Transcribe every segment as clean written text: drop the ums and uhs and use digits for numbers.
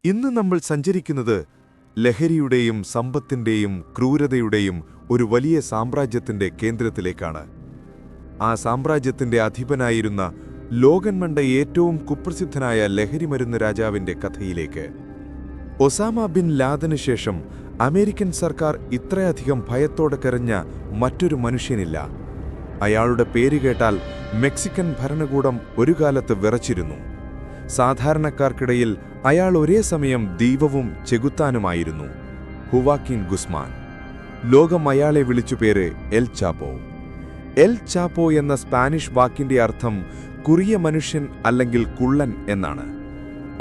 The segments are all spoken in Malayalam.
ഇന്ന് നമ്മൾ സഞ്ചരിക്കുന്നത് ലഹരിയുടെയും സമ്പത്തിന്റെയും ക്രൂരതയുടെയും ഒരു വലിയ സാമ്രാജ്യത്തിന്റെ കേന്ദ്രത്തിലേക്കാണ്. ആ സാമ്രാജ്യത്തിന്റെ അധിപനായിരുന്ന ലോകന്മണ്ട ഏറ്റവും കുപ്രസിദ്ധനായ ലഹരിമരുന്ന് രാജാവിന്റെ കഥയിലേക്ക്. ഒസാമ ബിൻ ലാദന് ശേഷം അമേരിക്കൻ സർക്കാർ ഇത്രയധികം ഭയത്തോടെ കരഞ്ഞ മറ്റൊരു മനുഷ്യനില്ല. അയാളുടെ പേര് കേട്ടാൽ മെക്സിക്കൻ ഭരണകൂടം ഒരു കാലത്ത് വിറച്ചിരുന്നു. സാധാരണക്കാർക്കിടയിൽ അയാൾ ഒരേ സമയം ദൈവവും ചെകുത്താനുമായിരുന്നു. ഹുവാക്കിൻ ഗുസ്മാൻ. ലോകം അയാളെ വിളിച്ചുപേര് എൽ ചാപ്പോ. എൽ ചാപ്പോ എന്ന സ്പാനിഷ് വാക്കിന്റെ അർത്ഥം കുറിയ മനുഷ്യൻ അല്ലെങ്കിൽ കുള്ളൻ എന്നാണ്.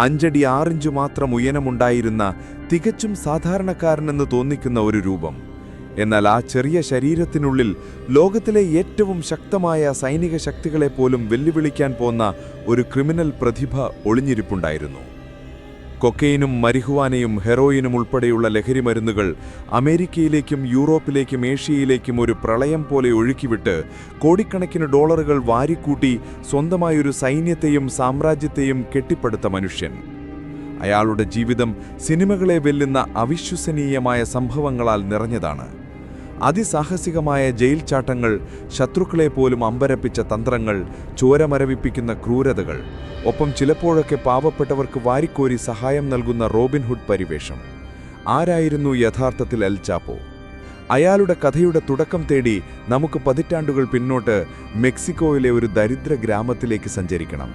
5 അടി 6 ഇഞ്ച് മാത്രം ഉയരമുണ്ടായിരുന്ന തികച്ചും സാധാരണക്കാരനെന്ന് തോന്നിക്കുന്ന ഒരു രൂപം. എന്നാൽ ആ ചെറിയ ശരീരത്തിനുള്ളിൽ ലോകത്തിലെ ഏറ്റവും ശക്തമായ സൈനിക ശക്തികളെപ്പോലും വെല്ലുവിളിക്കാൻ പോന്ന ഒരു ക്രിമിനൽ പ്രതിഭ ഒളിഞ്ഞിരിപ്പുണ്ടായിരുന്നു. കൊക്കൈനും മരിഹുവാനയും ഹെറോയിനും ഉൾപ്പെടെയുള്ള ലഹരിമരുന്നുകൾ അമേരിക്കയിലേക്കും യൂറോപ്പിലേക്കും ഏഷ്യയിലേക്കും ഒരു പ്രളയം പോലെ ഒഴുക്കിവിട്ട് കോടിക്കണക്കിന് ഡോളറുകൾ വാരിക്കൂട്ടി സ്വന്തമായൊരു സൈന്യത്തെയും സാമ്രാജ്യത്തെയും കെട്ടിപ്പടുത്ത മനുഷ്യൻ. അയാളുടെ ജീവിതം സിനിമകളെ വെല്ലുന്ന അവിശ്വസനീയമായ സംഭവങ്ങളാൽ നിറഞ്ഞതാണ്. അതിസാഹസികമായ ജയിൽ ചാട്ടങ്ങൾ, ശത്രുക്കളെപ്പോലും അമ്പരപ്പിച്ച തന്ത്രങ്ങൾ, ചോരമരവിപ്പിക്കുന്ന ക്രൂരതകൾ, ഒപ്പം ചിലപ്പോഴൊക്കെ പാവപ്പെട്ടവർക്ക് വാരിക്കോരി സഹായം നൽകുന്ന റോബിൻഹുഡ് പരിവേഷം. ആരായിരുന്നു യഥാർത്ഥത്തിൽ എൽ ചാപ്പോ? അയാളുടെ കഥയുടെ തുടക്കം തേടി നമുക്ക് പതിറ്റാണ്ടുകൾ പിന്നോട്ട് മെക്സിക്കോയിലെ ഒരു ദരിദ്ര ഗ്രാമത്തിലേക്ക് സഞ്ചരിക്കണം.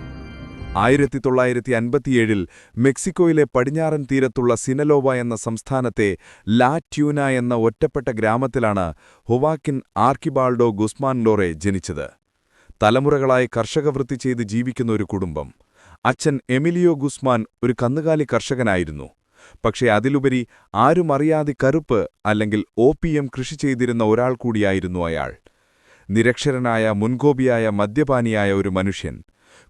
1957 മെക്സിക്കോയിലെ പടിഞ്ഞാറൻ തീരത്തുള്ള സിനലോവ എന്ന സംസ്ഥാനത്തെ ലാ ട്യൂന എന്ന ഒറ്റപ്പെട്ട ഗ്രാമത്തിലാണ് ഹുവാക്കിൻ ആർക്കിബാൾഡോ ഗുസ്മാൻ ലോറെ ജനിച്ചത്. തലമുറകളായി കർഷകവൃത്തി ചെയ്ത് ജീവിക്കുന്ന ഒരു കുടുംബം. അച്ഛൻ എമിലിയോ ഗുസ്മാൻ ഒരു കന്നുകാലി കർഷകനായിരുന്നു. പക്ഷേ അതിലുപരി ആരും അറിയാതെ കറുപ്പ് അല്ലെങ്കിൽ ഓപ്പിയം കൃഷി ചെയ്തിരുന്ന ഒരാൾ കൂടിയായിരുന്നു അയാൾ. നിരക്ഷരനായ മുൻകോപിയായ മദ്യപാനിയായ ഒരു മനുഷ്യൻ.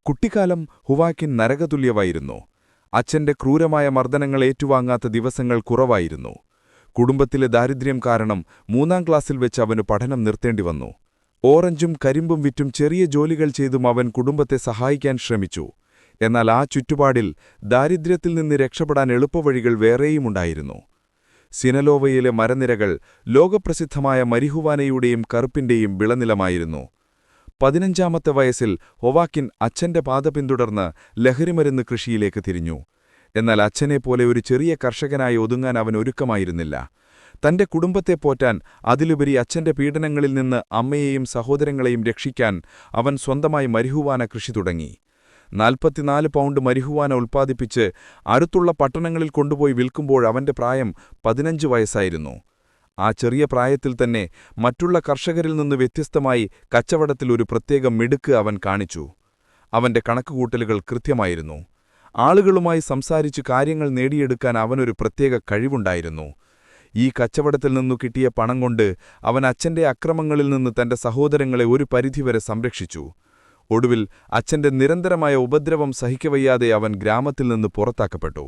കുട്ടിക്കാലം ഹുവാക്കിൻ നരകതുല്യമായിരുന്നു. അച്ഛന്റെ ക്രൂരമായ മർദ്ദനങ്ങൾ ഏറ്റുവാങ്ങാത്ത ദിവസങ്ങൾ കുറവായിരുന്നു. കുടുംബത്തിലെ ദാരിദ്ര്യം കാരണം 3ാം ക്ലാസ്സിൽ വെച്ച് അവന് പഠനം നിർത്തേണ്ടി വന്നു. ഓറഞ്ചും കരിമ്പും വിറ്റും ചെറിയ ജോലികൾ ചെയ്തും അവൻ കുടുംബത്തെ സഹായിക്കാൻ ശ്രമിച്ചു. എന്നാൽ ആ ചുറ്റുപാടിൽ ദാരിദ്ര്യത്തിൽ നിന്ന് രക്ഷപ്പെടാൻ എളുപ്പവഴികൾ വേറെയുമുണ്ടായിരുന്നു. സിനലോവയിലെ മരനിരകൾ ലോകപ്രസിദ്ധമായ മരിഹുവാനയുടെയും കറുപ്പിന്റെയും വിളനിലമായിരുന്നു. 15ാമത്തെ വയസ്സിൽ ഹൊവാക്കിൻ അച്ഛന്റെ പാത പിന്തുടർന്ന് ലഹരിമരുന്ന് കൃഷിയിലേക്ക് തിരിഞ്ഞു. എന്നാൽ അച്ഛനെപ്പോലെ ഒരു ചെറിയ കർഷകനായി ഒതുങ്ങാൻ അവൻ ഒരുക്കമായിരുന്നില്ല. തന്റെ കുടുംബത്തെ പോറ്റാൻ, അതിലുപരി അച്ഛന്റെ പീഡനങ്ങളിൽ നിന്ന് അമ്മയെയും സഹോദരങ്ങളെയും രക്ഷിക്കാൻ അവൻ സ്വന്തമായി മരിഹുവാന കൃഷി തുടങ്ങി. 44 പൗണ്ട് മരിഹുവാന ഉൽപ്പാദിപ്പിച്ച് അടുത്തുള്ള പട്ടണങ്ങളിൽ കൊണ്ടുപോയി വിൽക്കുമ്പോൾ അവന്റെ പ്രായം 15 വയസ്സായിരുന്നു. ആ ചെറിയ പ്രായത്തിൽ തന്നെ മറ്റുള്ള കർഷകരിൽ നിന്ന് വ്യത്യസ്തമായി കച്ചവടത്തിൽ ഒരു പ്രത്യേക മിടുക്ക് അവൻ കാണിച്ചു. അവന്റെ കണക്കുകൂട്ടലുകൾ കൃത്യമായിരുന്നു. ആളുകളുമായി സംസാരിച്ച് കാര്യങ്ങൾ നേടിയെടുക്കാൻ അവനൊരു പ്രത്യേക കഴിവുണ്ടായിരുന്നു. ഈ കച്ചവടത്തിൽ നിന്നു കിട്ടിയ പണം കൊണ്ട് അവൻ അച്ഛന്റെ അക്രമങ്ങളിൽ നിന്ന് തന്റെ സഹോദരങ്ങളെ ഒരു പരിധിവരെ സംരക്ഷിച്ചു. ഒടുവിൽ അച്ഛന്റെ നിരന്തരമായ ഉപദ്രവം സഹിക്കവയ്യാതെ അവൻ ഗ്രാമത്തിൽ നിന്ന് പുറത്താക്കപ്പെട്ടു.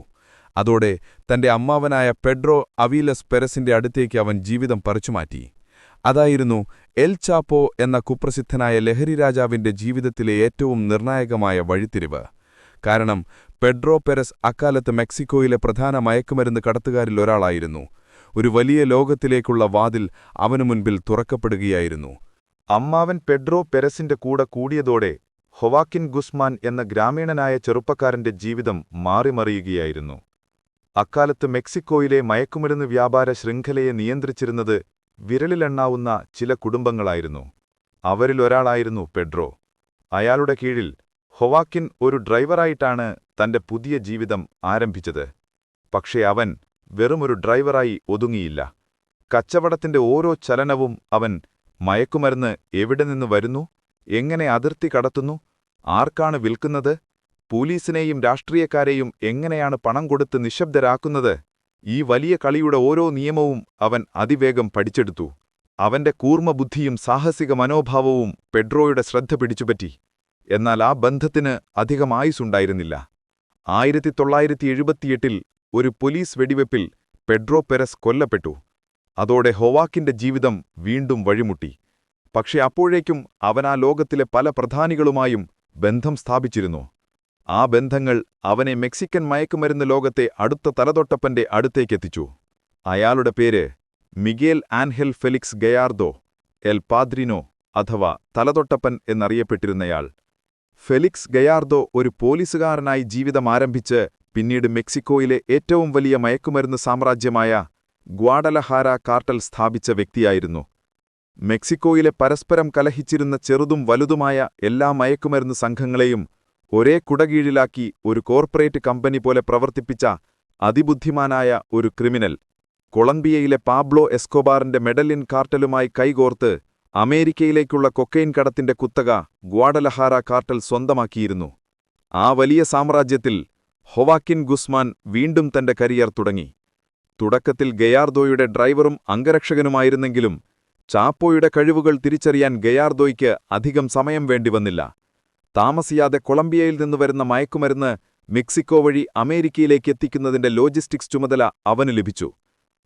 അതോടെ തന്റെ അമ്മാവനായ പെഡ്രോ അവീലസ് പെരസിന്റെ അടുത്തേക്ക് അവൻ ജീവിതം പറിച്ചുമാറ്റി. അതായിരുന്നു എൽ ചാപ്പോ എന്ന കുപ്രസിദ്ധനായ ലഹരി രാജാവിന്റെ ജീവിതത്തിലെ ഏറ്റവും നിർണായകമായ വഴിത്തിരിവ്. കാരണം പെഡ്രോ പെരസ് അക്കാലത്ത് മെക്സിക്കോയിലെ പ്രധാന മയക്കുമരുന്ന് കടത്തുകാരിൽ ഒരാളായിരുന്നു. ഒരു വലിയ ലോകത്തിലേക്കുള്ള വാതിൽ അവനു മുൻപിൽ തുറക്കപ്പെടുകയായിരുന്നു. അമ്മാവൻ പെഡ്രോ പെരസിന്റെ കൂടെ കൂടിയതോടെ ഹൊവാക്കിൻ ഗുസ്മാൻ എന്ന ഗ്രാമീണനായ ചെറുപ്പക്കാരന്റെ ജീവിതം മാറിമറിയുകയായിരുന്നു. അക്കാലത്ത് മെക്സിക്കോയിലെ മയക്കുമരുന്ന് വ്യാപാര ശൃംഖലയെ നിയന്ത്രിച്ചിരുന്നത് വിരലിലെണ്ണാവുന്ന ചില കുടുംബങ്ങളായിരുന്നു. അവരിലൊരാളായിരുന്നു പെഡ്രോ. അയാളുടെ കീഴിൽ ഹൊവാക്കിൻ ഒരു ഡ്രൈവറായിട്ടാണ് തന്റെ പുതിയ ജീവിതം ആരംഭിച്ചത്. പക്ഷേ അവൻ വെറുമൊരു ഡ്രൈവറായി ഒതുങ്ങിയില്ല. കച്ചവടത്തിന്റെ ഓരോ ചലനവും അവൻ മയക്കുമരുന്ന് എവിടെ നിന്ന് വരുന്നു, എങ്ങനെ അതിർത്തി കടത്തുന്നു, ആർക്കാണ് വിൽക്കുന്നത്, പോലീസിനെയും രാഷ്ട്രീയക്കാരെയും എങ്ങനെയാണ് പണം കൊടുത്ത് നിശബ്ദരാക്കുന്നത്, ഈ വലിയ കളിയുടെ ഓരോ നിയമവും അവൻ അതിവേഗം പഠിച്ചെടുത്തു. അവന്റെ കൂർമ്മബുദ്ധിയും സാഹസിക മനോഭാവവും പെഡ്രോയുടെ ശ്രദ്ധ പിടിച്ചുപറ്റി. എന്നാൽ ആ ബന്ധത്തിന് അധികം ആയുസ്സുണ്ടായിരുന്നില്ല. 1978 ഒരു പോലീസ് വെടിവെപ്പിൽ പെഡ്രോ പെരസ് കൊല്ലപ്പെട്ടു. അതോടെ ഹൊവാക്കിന്റെ ജീവിതം വീണ്ടും വഴിമുട്ടി. പക്ഷെ അപ്പോഴേക്കും അവൻ ആ ലോകത്തിലെ പല പ്രധാനികളുമായും ബന്ധം സ്ഥാപിച്ചിരുന്നു. ആ ബന്ധങ്ങൾ അവനെ മെക്സിക്കൻ മയക്കുമരുന്ന് ലോകത്തെ അടുത്ത തലതൊട്ടപ്പന്റെ അടുത്തേക്കെത്തിച്ചു. അയാളുടെ പേര് മിഗേൽ ആൻഹെൽ ഫെലിക്സ് ഗയാർദോ എൽ പാദ്രിനോ അഥവാ തലതൊട്ടപ്പൻ എന്നറിയപ്പെട്ടിരുന്നയാൾ. ഫെലിക്സ് ഗയാർദോ ഒരു പോലീസുകാരനായി ജീവിതമാരംഭിച്ച് പിന്നീട് മെക്സിക്കോയിലെ ഏറ്റവും വലിയ മയക്കുമരുന്ന് സാമ്രാജ്യമായ ഗ്വാഡലഹാര കാർട്ടൽ സ്ഥാപിച്ച വ്യക്തിയായിരുന്നു. മെക്സിക്കോയിലെ പരസ്പരം കലഹിച്ചിരുന്ന ചെറുതും വലുതുമായ എല്ലാ മയക്കുമരുന്ന് സംഘങ്ങളെയും ഒരേ കുടകീഴിലാക്കി ഒരു കോർപ്പറേറ്റ് കമ്പനി പോലെ പ്രവർത്തിപ്പിച്ച അതിബുദ്ധിമാനായ ഒരു ക്രിമിനൽ, കൊളംബിയയിലെ പാബ്ലോ എസ്കോബാറിന്റെ മെഡലിൻ കാർട്ടലുമായി കൈകോർത്ത് അമേരിക്കയിലേക്കുള്ള കൊക്കൈൻ കടത്തിന്റെ കുത്തക ഗ്വാഡലഹാര കാർട്ടൽ സ്വന്തമാക്കിയിരുന്നു. ആ വലിയ സാമ്രാജ്യത്തിൽ ഹൊവാക്കിൻ ഗുസ്മാൻ വീണ്ടും തന്റെ കരിയർ തുടങ്ങി. തുടക്കത്തിൽ ഗയാർദോയുടെ ഡ്രൈവറും അംഗരക്ഷകനുമായിരുന്നെങ്കിലും ചാപ്പോയുടെ കഴിവുകൾ തിരിച്ചറിയാൻ ഗയാർദോയ്ക്ക് അധികം സമയം വേണ്ടിവന്നില്ല. താമസിയാതെ കൊളംബിയയിൽ നിന്ന് വരുന്ന മയക്കുമരുന്ന് മെക്സിക്കോ വഴി അമേരിക്കയിലേക്ക് എത്തിക്കുന്നതിന്റെ ലോജിസ്റ്റിക്സ് ചുമതല അവന് ലഭിച്ചു.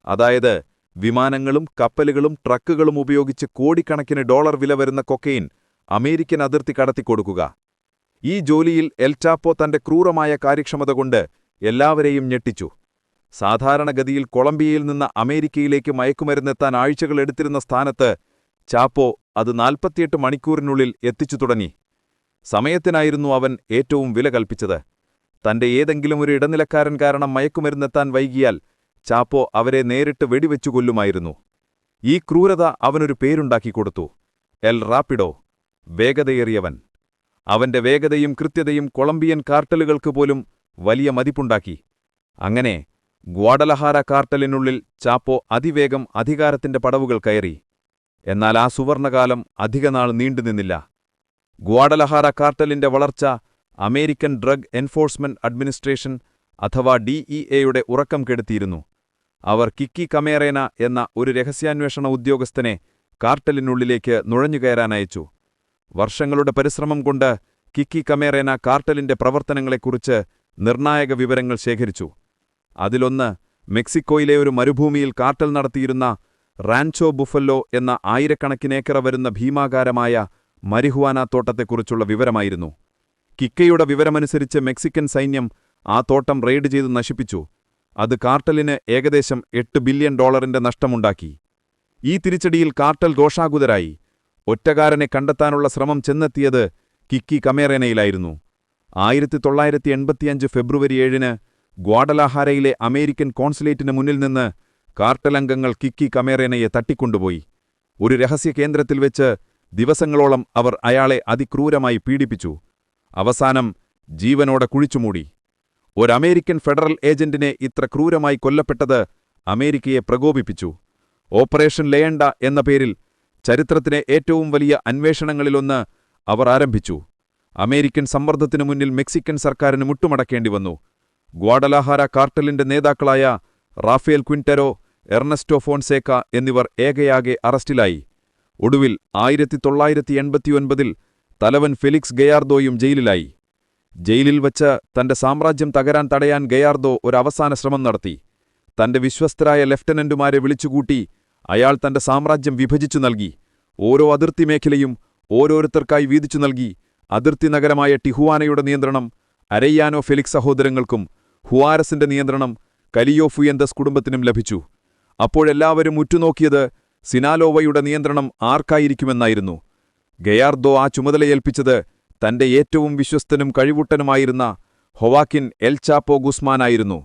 അതായത് വിമാനങ്ങളും കപ്പലുകളും ട്രക്കുകളും ഉപയോഗിച്ച് കോടിക്കണക്കിന് ഡോളർ വില വരുന്ന കൊക്കൈൻ അമേരിക്കൻ അതിർത്തി കടത്തിക്കൊടുക്കുക. ഈ ജോലിയിൽ എൽ ചാപ്പോ തന്റെ ക്രൂരമായ കാര്യക്ഷമത കൊണ്ട് എല്ലാവരെയും ഞെട്ടിച്ചു. സാധാരണഗതിയിൽ കൊളംബിയയിൽ നിന്ന് അമേരിക്കയിലേക്ക് മയക്കുമരുന്നെത്താൻ ആഴ്ചകളെടുത്തിരുന്ന സ്ഥാനത്ത് ചാപ്പോ അത് 48 മണിക്കൂറിനുള്ളിൽ എത്തിച്ചു തുടങ്ങി. സമയത്തിനായിരുന്നു അവൻ ഏറ്റവും വില കൽപ്പിച്ചത്. തന്റെ ഏതെങ്കിലും ഒരു ഇടനിലക്കാരൻ കാരണം മയക്കുമരുന്നെത്താൻ വൈകിയാൽ ചാപ്പോ അവരെ നേരിട്ട് വെടിവെച്ചു കൊല്ലുമായിരുന്നു. ഈ ക്രൂരത അവനൊരു പേരുണ്ടാക്കിക്കൊടുത്തു: എൽ റാപ്പിഡോ, വേഗതയേറിയവൻ. അവന്റെ വേഗതയും കൃത്യതയും കൊളംബിയൻ കാർട്ടലുകൾക്ക് പോലും വലിയ മതിപ്പുണ്ടാക്കി. അങ്ങനെ ഗ്വാഡലഹാര കാർട്ടലിനുള്ളിൽ ചാപ്പോ അതിവേഗം അധികാരത്തിന്റെ പടവുകൾ കയറി. എന്നാൽ ആ സുവർണകാലം അധികനാൾ നീണ്ടുനിന്നില്ല. ഗ്വാഡലഹാര കാർട്ടലിന്റെ വളർച്ച അമേരിക്കൻ ഡ്രഗ് എൻഫോഴ്സ്മെന്റ് അഡ്മിനിസ്ട്രേഷൻ അഥവാ DEAയുടെ ഉറക്കം കെടുത്തിയിരുന്നു. അവർ കിക്കി കമേറേന എന്ന ഒരു രഹസ്യാന്വേഷണ ഉദ്യോഗസ്ഥനെ കാർട്ടലിനുള്ളിലേക്ക് നുഴഞ്ഞുകയറാനയച്ചു. വർഷങ്ങളുടെ പരിശ്രമം കൊണ്ട് കിക്കി കമേറേന കാർട്ടലിന്റെ പ്രവർത്തനങ്ങളെക്കുറിച്ച് നിർണായക വിവരങ്ങൾ ശേഖരിച്ചു. അതിലൊന്ന്, മെക്സിക്കോയിലെ ഒരു മരുഭൂമിയിൽ കാർട്ടൽ നടത്തിയിരുന്ന റാൻചോ ബുഫല്ലോ എന്ന ആയിരക്കണക്കിനേക്കറ വരുന്ന ഭീമാകാരമായ മരിഹുവാന തോട്ടത്തെക്കുറിച്ചുള്ള വിവരമായിരുന്നു. കിക്കയുടെ വിവരമനുസരിച്ച് മെക്സിക്കൻ സൈന്യം ആ തോട്ടം റെയ്ഡ് ചെയ്ത് നശിപ്പിച്ചു. അത് കാർട്ടലിന് ഏകദേശം $8 ബില്യൺ നഷ്ടമുണ്ടാക്കി. ഈ തിരിച്ചടിയിൽ കാർട്ടൽ രോഷാകുലരായി. ഒറ്റക്കാരനെ കണ്ടെത്താനുള്ള ശ്രമം ചെന്നെത്തിയത് കിക്കി കമേറേനയിലായിരുന്നു. 1985 ഫെബ്രുവരി 7-ന് ഗ്വാഡലഹാരയിലെ അമേരിക്കൻ കോൺസുലേറ്റിന് മുന്നിൽ നിന്ന് കാർട്ടൽ അംഗങ്ങൾ കിക്കി കമേറേനയെ തട്ടിക്കൊണ്ടുപോയി. ഒരു രഹസ്യ കേന്ദ്രത്തിൽ വെച്ച് ദിവസങ്ങളോളം അവർ അയാളെ അതിക്രൂരമായി പീഡിപ്പിച്ചു. അവസാനം ജീവനോടെ കുഴിച്ചുമൂടി. ഒരമേരിക്കൻ ഫെഡറൽ ഏജന്റിനെ ഇത്ര ക്രൂരമായി കൊല്ലപ്പെട്ടത് അമേരിക്കയെ പ്രകോപിപ്പിച്ചു. ഓപ്പറേഷൻ ലയണ്ട എന്ന പേരിൽ ചരിത്രത്തിലെ ഏറ്റവും വലിയ അന്വേഷണങ്ങളിലൊന്ന് അവർ ആരംഭിച്ചു. അമേരിക്കൻ സമ്മർദ്ദത്തിനു മുന്നിൽ മെക്സിക്കൻ സർക്കാരിന് മുട്ടുമടക്കേണ്ടിവന്നു. ഗ്വാഡലഹാര കാർട്ടലിന്റെ നേതാക്കളായ റാഫേൽ ക്വിന്റരോ, എർണസ്റ്റോ ഫോൺസേക്ക എന്നിവർ ഏകയാകെ അറസ്റ്റിലായി. ഒടുവിൽ 1989-ൽ തലവൻ ഫെലിക്സ് ഗയാർദോയും ജയിലിലായി. ജയിലിൽ വച്ച് തന്റെ സാമ്രാജ്യം തടയാൻ ഗയാർദോ ഒരവസാന ശ്രമം നടത്തി. തന്റെ വിശ്വസ്തരായ ലെഫ്റ്റനന്റുമാരെ വിളിച്ചുകൂട്ടി അയാൾ തന്റെ സാമ്രാജ്യം വിഭജിച്ചു നൽകി. ഓരോ അതിർത്തി മേഖലയും ഓരോരുത്തർക്കായി വീതിച്ചു നൽകി. അതിർത്തി നഗരമായ ടിഹുവാനയുടെ നിയന്ത്രണം അരയ്യാനോ ഫെലിക്സ് സഹോദരങ്ങൾക്കും ഹുവാരസിന്റെ നിയന്ത്രണം കലിയോ ഫുയന്തസ് കുടുംബത്തിനും ലഭിച്ചു. അപ്പോഴെല്ലാവരും ഉറ്റുനോക്കിയത് സിനാലോവയുടെ നിയന്ത്രണം ആർക്കായിരിക്കുമെന്നായിരുന്നു. ഗയാർദോ ആ ചുമതലയേൽപ്പിച്ചത് തന്റെ ഏറ്റവും വിശ്വസ്തനും കഴിവുട്ടനുമായിരുന്ന ഹൊവാക്കിൻ എൽ ചാപ്പോ ഗുസ്മാനായിരുന്നു.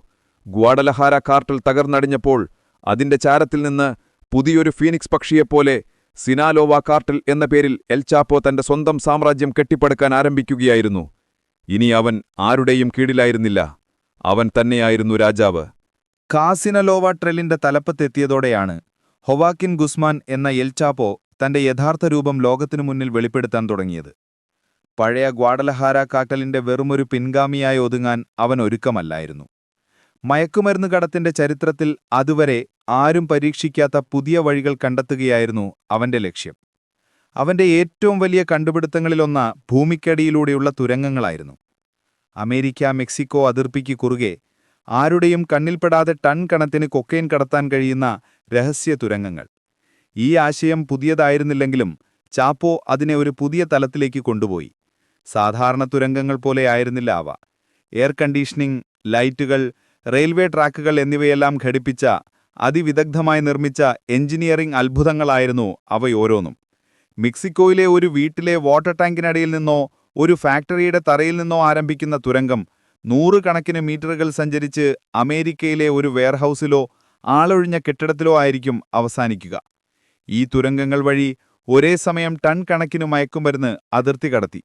ഗ്വാഡലഹാര കാർട്ടൽ തകർന്നടിഞ്ഞപ്പോൾ അതിന്റെ ചാരത്തിൽ നിന്ന് പുതിയൊരു ഫീനിക്സ് പക്ഷിയെപ്പോലെ സിനാലോവ കാർട്ടൽ എന്ന പേരിൽ എൽ ചാപ്പോ തന്റെ സ്വന്തം സാമ്രാജ്യം കെട്ടിപ്പടുക്കാൻ ആരംഭിക്കുകയായിരുന്നു. ഇനി അവൻ ആരുടെയും കീഴിലായിരുന്നില്ല, അവൻ തന്നെയായിരുന്നു രാജാവ്. കാസിനലോവ ട്രെല്ലിന്റെ തലപ്പത്തെത്തിയതോടെയാണ് ഹൊവാക്കിൻ ഗുസ്മാൻ എന്ന എൽ ചാപ്പോ തന്റെ യഥാർത്ഥ രൂപം ലോകത്തിനു മുന്നിൽ വെളിപ്പെടുത്താൻ തുടങ്ങിയത്. പഴയ ഗ്വാഡലഹാര കാർട്ടലിന്റെ വെറുമൊരു പിൻഗാമിയായി ഒതുങ്ങാൻ അവൻ ഒരുക്കമല്ലായിരുന്നു. മയക്കുമരുന്ന് കടത്തിന്റെ ചരിത്രത്തിൽ അതുവരെ ആരും പരീക്ഷിക്കാത്ത പുതിയ വഴികൾ കണ്ടെത്തുകയായിരുന്നു അവന്റെ ലക്ഷ്യം. അവന്റെ ഏറ്റവും വലിയ കണ്ടുപിടുത്തങ്ങളിലൊന്ന് ഭൂമിക്കടിയിലൂടെയുള്ള തുരങ്കങ്ങളായിരുന്നു. അമേരിക്ക മെക്സിക്കോ അതിർത്തിക്ക് കുറുകെ ആരുടെയും കണ്ണിൽപ്പെടാതെ ടൺ കണക്കിന് കൊക്കൈൻ കടത്താൻ കഴിയുന്ന രഹസ്യ തുരങ്കങ്ങൾ. ഈ ആശയം പുതിയതായിരുന്നില്ലെങ്കിലും ചാപ്പോ അതിനെ ഒരു പുതിയ തലത്തിലേക്ക് കൊണ്ടുപോയി. സാധാരണ തുരങ്കങ്ങൾ പോലെയായിരുന്നില്ല അവ. എയർ കണ്ടീഷനിംഗ്, ലൈറ്റുകൾ, റെയിൽവേ ട്രാക്കുകൾ എന്നിവയെല്ലാം ഘടിപ്പിച്ച അതിവിദഗ്ധമായി നിർമ്മിച്ച എഞ്ചിനീയറിംഗ് അത്ഭുതങ്ങളായിരുന്നു അവയോരോന്നും. മെക്സിക്കോയിലെ ഒരു വീട്ടിലെ വാട്ടർ ടാങ്കിനടിയിൽ നിന്നോ ഒരു ഫാക്ടറിയുടെ തറയിൽ നിന്നോ ആരംഭിക്കുന്ന തുരങ്കം 100 കണക്കിന് മീറ്ററുകൾ സഞ്ചരിച്ച് അമേരിക്കയിലെ ഒരു വെയർഹൌസിലോ ആളൊഴിഞ്ഞ കെട്ടിടത്തിലോ ആയിരിക്കും അവസാനിക്കുക. ഈ തുരങ്കങ്ങൾ വഴി ഒരേ സമയം ടൺ കണക്കിന് മയക്കുമരുന്ന് അതിർത്തി കടത്തി.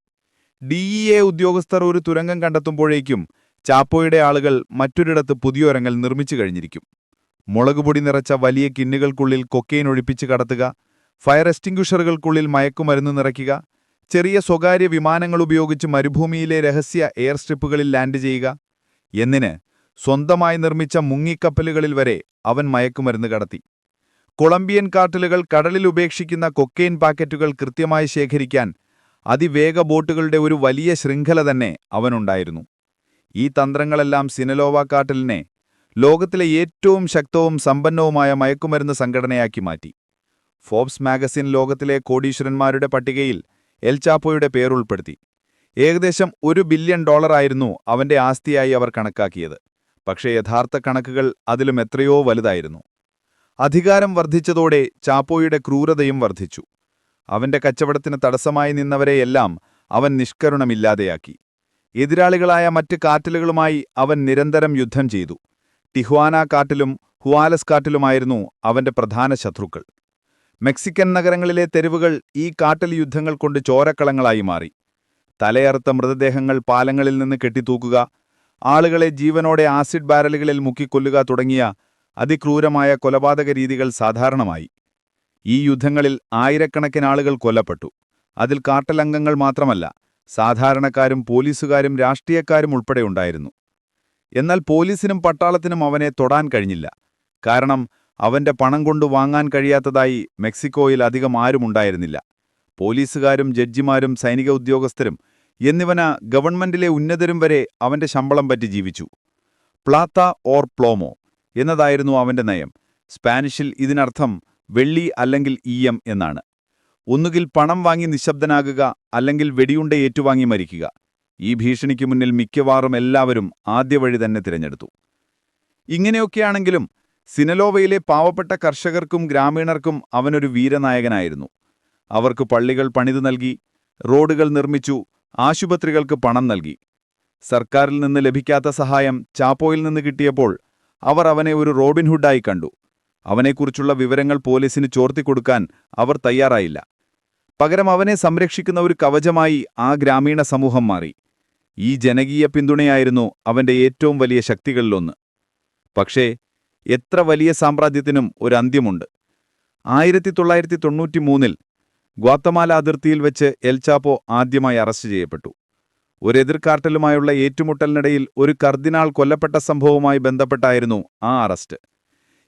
DEA ഉദ്യോഗസ്ഥർ ഒരു തുരങ്കം കണ്ടെത്തുമ്പോഴേക്കും ചാപ്പോയുടെ ആളുകൾ മറ്റൊരിടത്ത് പുതിയൊരങ്ങൾ നിർമ്മിച്ചു കഴിഞ്ഞിരിക്കും. മുളകുപൊടി നിറച്ച വലിയ കിന്നുകൾക്കുള്ളിൽ കൊക്കെയിൻ ഒഴിപ്പിച്ച് കടത്തുക, ഫയർ എക്സ്റ്റിംഗ്വിഷറുകൾക്കുള്ളിൽ മയക്കുമരുന്ന് നിറയ്ക്കുക, ചെറിയ സ്വകാര്യ വിമാനങ്ങൾ ഉപയോഗിച്ച് മരുഭൂമിയിലെ രഹസ്യ എയർ സ്ട്രിപ്പുകളിൽ ലാൻഡ് ചെയ്യുക. എന്നിന് സ്വന്തമായി നിർമ്മിച്ച മുങ്ങിക്കപ്പലുകളിൽ വരെ അവൻ മയക്കുമരുന്ന് കടത്തി. കൊളംബിയൻ കാർട്ടലുകൾ കടലിൽ ഉപേക്ഷിക്കുന്ന കൊക്കെയിൻ പാക്കറ്റുകൾ കൃത്യമായി ശേഖരിക്കാൻ അതിവേഗ ബോട്ടുകളുടെ ഒരു വലിയ ശൃംഖല തന്നെ അവനുണ്ടായിരുന്നു. ഈ തന്ത്രങ്ങളെല്ലാം സിനലോവ കാർട്ടലിനെ ലോകത്തിലെ ഏറ്റവും ശക്തവും സമ്പന്നവുമായ മയക്കുമരുന്ന് സംഘടനയാക്കി മാറ്റി. ഫോബ്സ് മാഗസിൻ ലോകത്തിലെ കോടീശ്വരന്മാരുടെ പട്ടികയിൽ എൽ ചാപ്പോയുടെ പേരുൾപ്പെടുത്തി. ഏകദേശം $1 ബില്യൺ ആയിരുന്നു അവന്റെ ആസ്തിയായി അവർ കണക്കാക്കിയത്. പക്ഷേ യഥാർത്ഥ കണക്കുകൾ അതിലും എത്രയോ വലുതായിരുന്നു. അധികാരം വർദ്ധിച്ചതോടെ ചാപ്പോയുടെ ക്രൂരതയും വർദ്ധിച്ചു. അവന്റെ കച്ചവടത്തിന് തടസ്സമായി നിന്നവരെയെല്ലാം അവൻ നിഷ്കരുണമില്ലാതെയാക്കി. എതിരാളികളായ മറ്റ് കാർട്ടലുകളുമായി അവൻ നിരന്തരം യുദ്ധം ചെയ്തു. ടിഹ്വാന കാർട്ടലും ഹുവാലസ് കാർട്ടലുമായിരുന്നു അവന്റെ പ്രധാന ശത്രുക്കൾ. മെക്സിക്കൻ നഗരങ്ങളിലെ തെരുവുകൾ ഈ കാർട്ടൽ യുദ്ധങ്ങൾ കൊണ്ട് ചോരക്കളങ്ങളായി മാറി. തലയറുത്ത മൃതദേഹങ്ങൾ പാലങ്ങളിൽ നിന്ന് കെട്ടിത്തൂക്കുക, ആളുകളെ ജീവനോടെ ആസിഡ് ബാരലുകളിൽ മുക്കിക്കൊല്ലുക തുടങ്ങിയ അതിക്രൂരമായ കൊലപാതക രീതികൾ സാധാരണമായി. ഈ യുദ്ധങ്ങളിൽ ആയിരക്കണക്കിന് ആളുകൾ കൊല്ലപ്പെട്ടു. അതിൽ കാർട്ടൽ അംഗങ്ങൾ മാത്രമല്ല, സാധാരണക്കാരും പോലീസുകാരും രാഷ്ട്രീയക്കാരും ഉൾപ്പെടെയുണ്ടായിരുന്നു. എന്നാൽ പോലീസിനും പട്ടാളത്തിനും അവനെ തൊടാൻ കഴിഞ്ഞില്ല. കാരണം അവന്റെ പണം കൊണ്ട് വാങ്ങാൻ കഴിയാത്തതായി മെക്സിക്കോയിൽ അധികം ആരുമുണ്ടായിരുന്നില്ല. പോലീസുകാരും ജഡ്ജിമാരും സൈനിക ഉദ്യോഗസ്ഥരും എന്നിവന ഗവൺമെന്റിലെ ഉന്നതരും വരെ അവന്റെ ശമ്പളം പറ്റി ജീവിച്ചു. പ്ലാത്ത ഓർ പ്ലോമോ എന്നതായിരുന്നു അവന്റെ നയം. സ്പാനിഷിൽ ഇതിനർത്ഥം വെള്ളി അല്ലെങ്കിൽ ഈയം എന്നാണ്. ഒന്നുകിൽ പണം വാങ്ങി നിശബ്ദനാകുക, അല്ലെങ്കിൽ വെടിയുണ്ട ഏറ്റുവാങ്ങി മരിക്കുക. ഈ ഭീഷണിക്ക് മുന്നിൽ മിക്കവാറും എല്ലാവരും ആദ്യ വഴി തന്നെ തിരഞ്ഞെടുത്തു. ഇങ്ങനെയൊക്കെയാണെങ്കിലും സിനലോവയിലെ പാവപ്പെട്ട കർഷകർക്കും ഗ്രാമീണർക്കും അവനൊരു വീരനായകനായിരുന്നു. അവർക്ക് പള്ളികൾ പണിതു നൽകി, റോഡുകൾ നിർമ്മിച്ചു, ആശുപത്രികൾക്ക് പണം നൽകി. സർക്കാരിൽ നിന്ന് ലഭിക്കാത്ത സഹായം ചാപ്പോയിൽ നിന്ന് കിട്ടിയപ്പോൾ അവർ അവനെ ഒരു റോബിൻഹുഡായി കണ്ടു. അവനെക്കുറിച്ചുള്ള വിവരങ്ങൾ പോലീസിന് ചോർത്തിക്കൊടുക്കാൻ അവർ തയ്യാറായില്ല. പകരം അവനെ സംരക്ഷിക്കുന്ന ഒരു കവചമായി ആ ഗ്രാമീണ സമൂഹം മാറി. ഈ ജനകീയ പിന്തുണയായിരുന്നു അവന്റെ ഏറ്റവും വലിയ ശക്തികളിലൊന്ന്. പക്ഷേ എത്ര വലിയ സാമ്രാജ്യത്തിനും ഒരു അന്ത്യമുണ്ട്. 1993 ഗ്വാത്തമാല അതിർത്തിയിൽ വെച്ച് എൽ ചാപ്പോ ആദ്യമായി അറസ്റ്റ് ചെയ്യപ്പെട്ടു. ഒരു എതിർ കാർട്ടലുമായുള്ള ഏറ്റുമുട്ടലിനിടയിൽ ഒരു കർദിനാൾ കൊല്ലപ്പെട്ട സംഭവവുമായി ബന്ധപ്പെട്ടായിരുന്നു ആ അറസ്റ്റ്.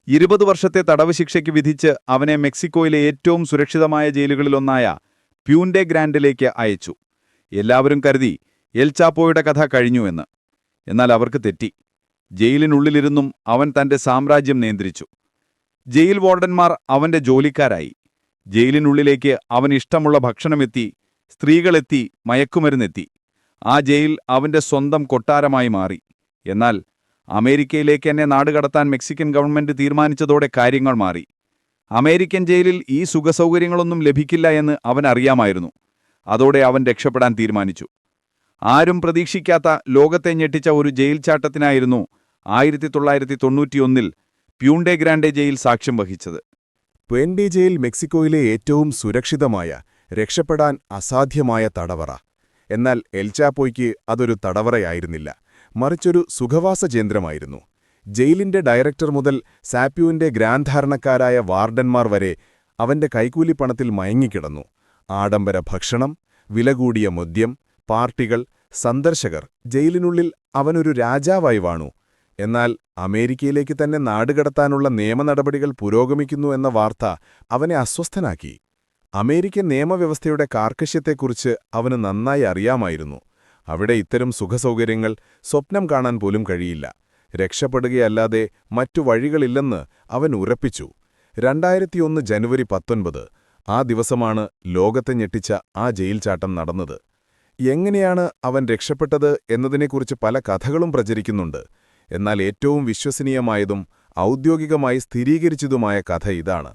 20 വർഷത്തെ തടവ് ശിക്ഷയ്ക്ക് വിധിച്ച് അവനെ മെക്സിക്കോയിലെ ഏറ്റവും സുരക്ഷിതമായ ജയിലുകളിലൊന്നായ പ്യൂൻഡെ ഗ്രാൻഡിലേക്ക് അയച്ചു. എല്ലാവരും കരുതി എൽ ചാപ്പോയുടെ കഥ കഴിഞ്ഞുവെന്ന്. എന്നാൽ അവർക്ക് തെറ്റി. ജയിലിനുള്ളിലിരുന്നും അവൻ തന്റെ സാമ്രാജ്യം നിയന്ത്രിച്ചു. ജയിൽ വാർഡന്മാർ അവന്റെ ജോലിക്കാരായി. ജയിലിനുള്ളിലേക്ക് അവൻ ഇഷ്ടമുള്ള ഭക്ഷണമെത്തി, സ്ത്രീകളെത്തി, മയക്കുമരുന്നെത്തി. ആ ജയിൽ അവന്റെ സ്വന്തം കൊട്ടാരമായി മാറി. എന്നാൽ അമേരിക്കയിലേക്ക് എന്നെ നാടുകടത്താൻ മെക്സിക്കൻ ഗവൺമെന്റ് തീരുമാനിച്ചതോടെ കാര്യങ്ങൾ മാറി. അമേരിക്കൻ ജയിലിൽ ഈ സുഖസൗകര്യങ്ങളൊന്നും ലഭിക്കില്ല എന്ന് അവൻ അറിയാമായിരുന്നു. അതോടെ അവൻ രക്ഷപ്പെടാൻ തീരുമാനിച്ചു. ആരും പ്രതീക്ഷിക്കാത്ത, ലോകത്തെ ഞെട്ടിച്ച ഒരു ജയിൽ ചാട്ടത്തിനായിരുന്നു 1991 പ്യൂൻഡെ ഗ്രാൻഡെ ജയിൽ സാക്ഷ്യം വഹിച്ചത്. പ്യൂൻഡെ ജയിൽ മെക്സിക്കോയിലെ ഏറ്റവും സുരക്ഷിതമായ, രക്ഷപ്പെടാൻ അസാധ്യമായ തടവറ. എന്നാൽ എൽ ചാപ്പോയ്ക്ക് അതൊരു തടവറയായിരുന്നില്ല, മറിച്ചൊരു സുഖവാസ കേന്ദ്രമായിരുന്നു. ജയിലിന്റെ ഡയറക്ടർ മുതൽ സാപ്യൂവിന്റെ ഗ്രാൻധാരണക്കാരായ വാർഡന്മാർ വരെ അവന്റെ കൈക്കൂലിപ്പണത്തിൽ മയങ്ങിക്കിടന്നു. ആഡംബര ഭക്ഷണം, വിലകൂടിയ മദ്യം, പാർട്ടികൾ, സന്ദർശകർ. ജയിലിനുള്ളിൽ അവനൊരു രാജാവായി വാണു. എന്നാൽ അമേരിക്കയിലേക്ക് തന്നെ നാടുകടത്താനുള്ള നിയമനടപടികൾ പുരോഗമിക്കുന്നു എന്ന വാർത്ത അവനെ അസ്വസ്ഥനാക്കി. അമേരിക്കൻ നിയമവ്യവസ്ഥയുടെ കാർക്കശ്യത്തെക്കുറിച്ച് അവന് നന്നായി അറിയാമായിരുന്നു. അവിടെ ഇത്തരം സുഖസൗകര്യങ്ങൾ സ്വപ്നം കാണാൻ പോലും കഴിയില്ല. രക്ഷപ്പെടുകയല്ലാതെ മറ്റു വഴികളില്ലെന്ന് അവൻ ഉറപ്പിച്ചു. 2001 ജനുവരി 19 ആ ദിവസമാണ് ലോകത്തെ ഞെട്ടിച്ച ആ ജയിൽ ചാട്ടം നടന്നത്. എങ്ങനെയാണ് അവൻ രക്ഷപ്പെട്ടത് എന്നതിനെക്കുറിച്ച് പല കഥകളും പ്രചരിക്കുന്നുണ്ട്. എന്നാൽ ഏറ്റവും വിശ്വസനീയമായതും ഔദ്യോഗികമായി സ്ഥിരീകരിച്ചതുമായ കഥ ഇതാണ്.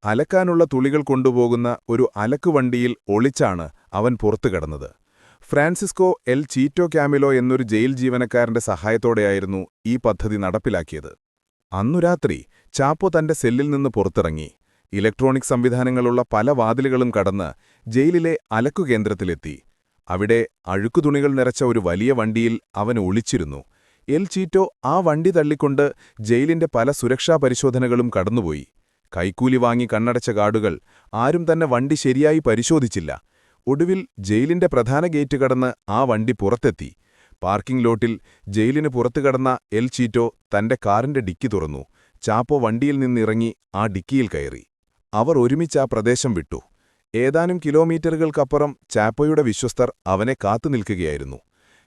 അലക്കാനുള്ള തുളികൾ കൊണ്ടുപോകുന്ന ഒരു അലക്കുവണ്ടിയിൽ ഒളിച്ചാണ് അവൻ പുറത്തു കടന്നത്. ഫ്രാൻസിസ്കോ എൽ ചീറ്റോ കാമിലോ എന്നൊരു ജയിൽ ജീവനക്കാരന്റെ സഹായത്തോടെയായിരുന്നു ഈ പദ്ധതി നടപ്പിലാക്കിയത്. അന്നു രാത്രി ചാപ്പോ തന്റെ സെല്ലിൽ നിന്ന് പുറത്തിറങ്ങി. ഇലക്ട്രോണിക് സംവിധാനങ്ങളുള്ള പല വാതിലുകളും കടന്ന് ജയിലിലെ അലക്കുകേന്ദ്രത്തിലെത്തി. അവിടെ അഴുക്കുതുണികൾ നിറച്ച ഒരു വലിയ വണ്ടിയിൽ അവൻ ഒളിച്ചിരുന്നു. എൽ ചീറ്റോ ആ വണ്ടി തള്ളിക്കൊണ്ട് ജയിലിന്റെ പല സുരക്ഷാ പരിശോധനകളും കടന്നുപോയി. കൈക്കൂലി വാങ്ങി കണ്ണടച്ച ഗാർഡുകൾ ആരും തന്നെ വണ്ടി ശരിയായി പരിശോധിച്ചില്ല. ഒടുവിൽ ജയിലിന്റെ പ്രധാന ഗേറ്റ് കടന്ന് ആ വണ്ടി പുറത്തെത്തി. പാർക്കിംഗ് ലോട്ടിൽ ജയിലിന് പുറത്തു കടന്ന എൽ ചീറ്റോ തന്റെ കാറിന്റെ ഡിക്കി തുറന്നു. ചാപ്പോ വണ്ടിയിൽ നിന്നിറങ്ങി ആ ഡിക്കിയിൽ കയറി. അവർ ഒരുമിച്ച് ആ പ്രദേശം വിട്ടു. ഏതാനും കിലോമീറ്ററുകൾക്കപ്പുറം ചാപ്പോയുടെ വിശ്വസ്തർ അവനെ കാത്തുനിൽക്കുകയായിരുന്നു.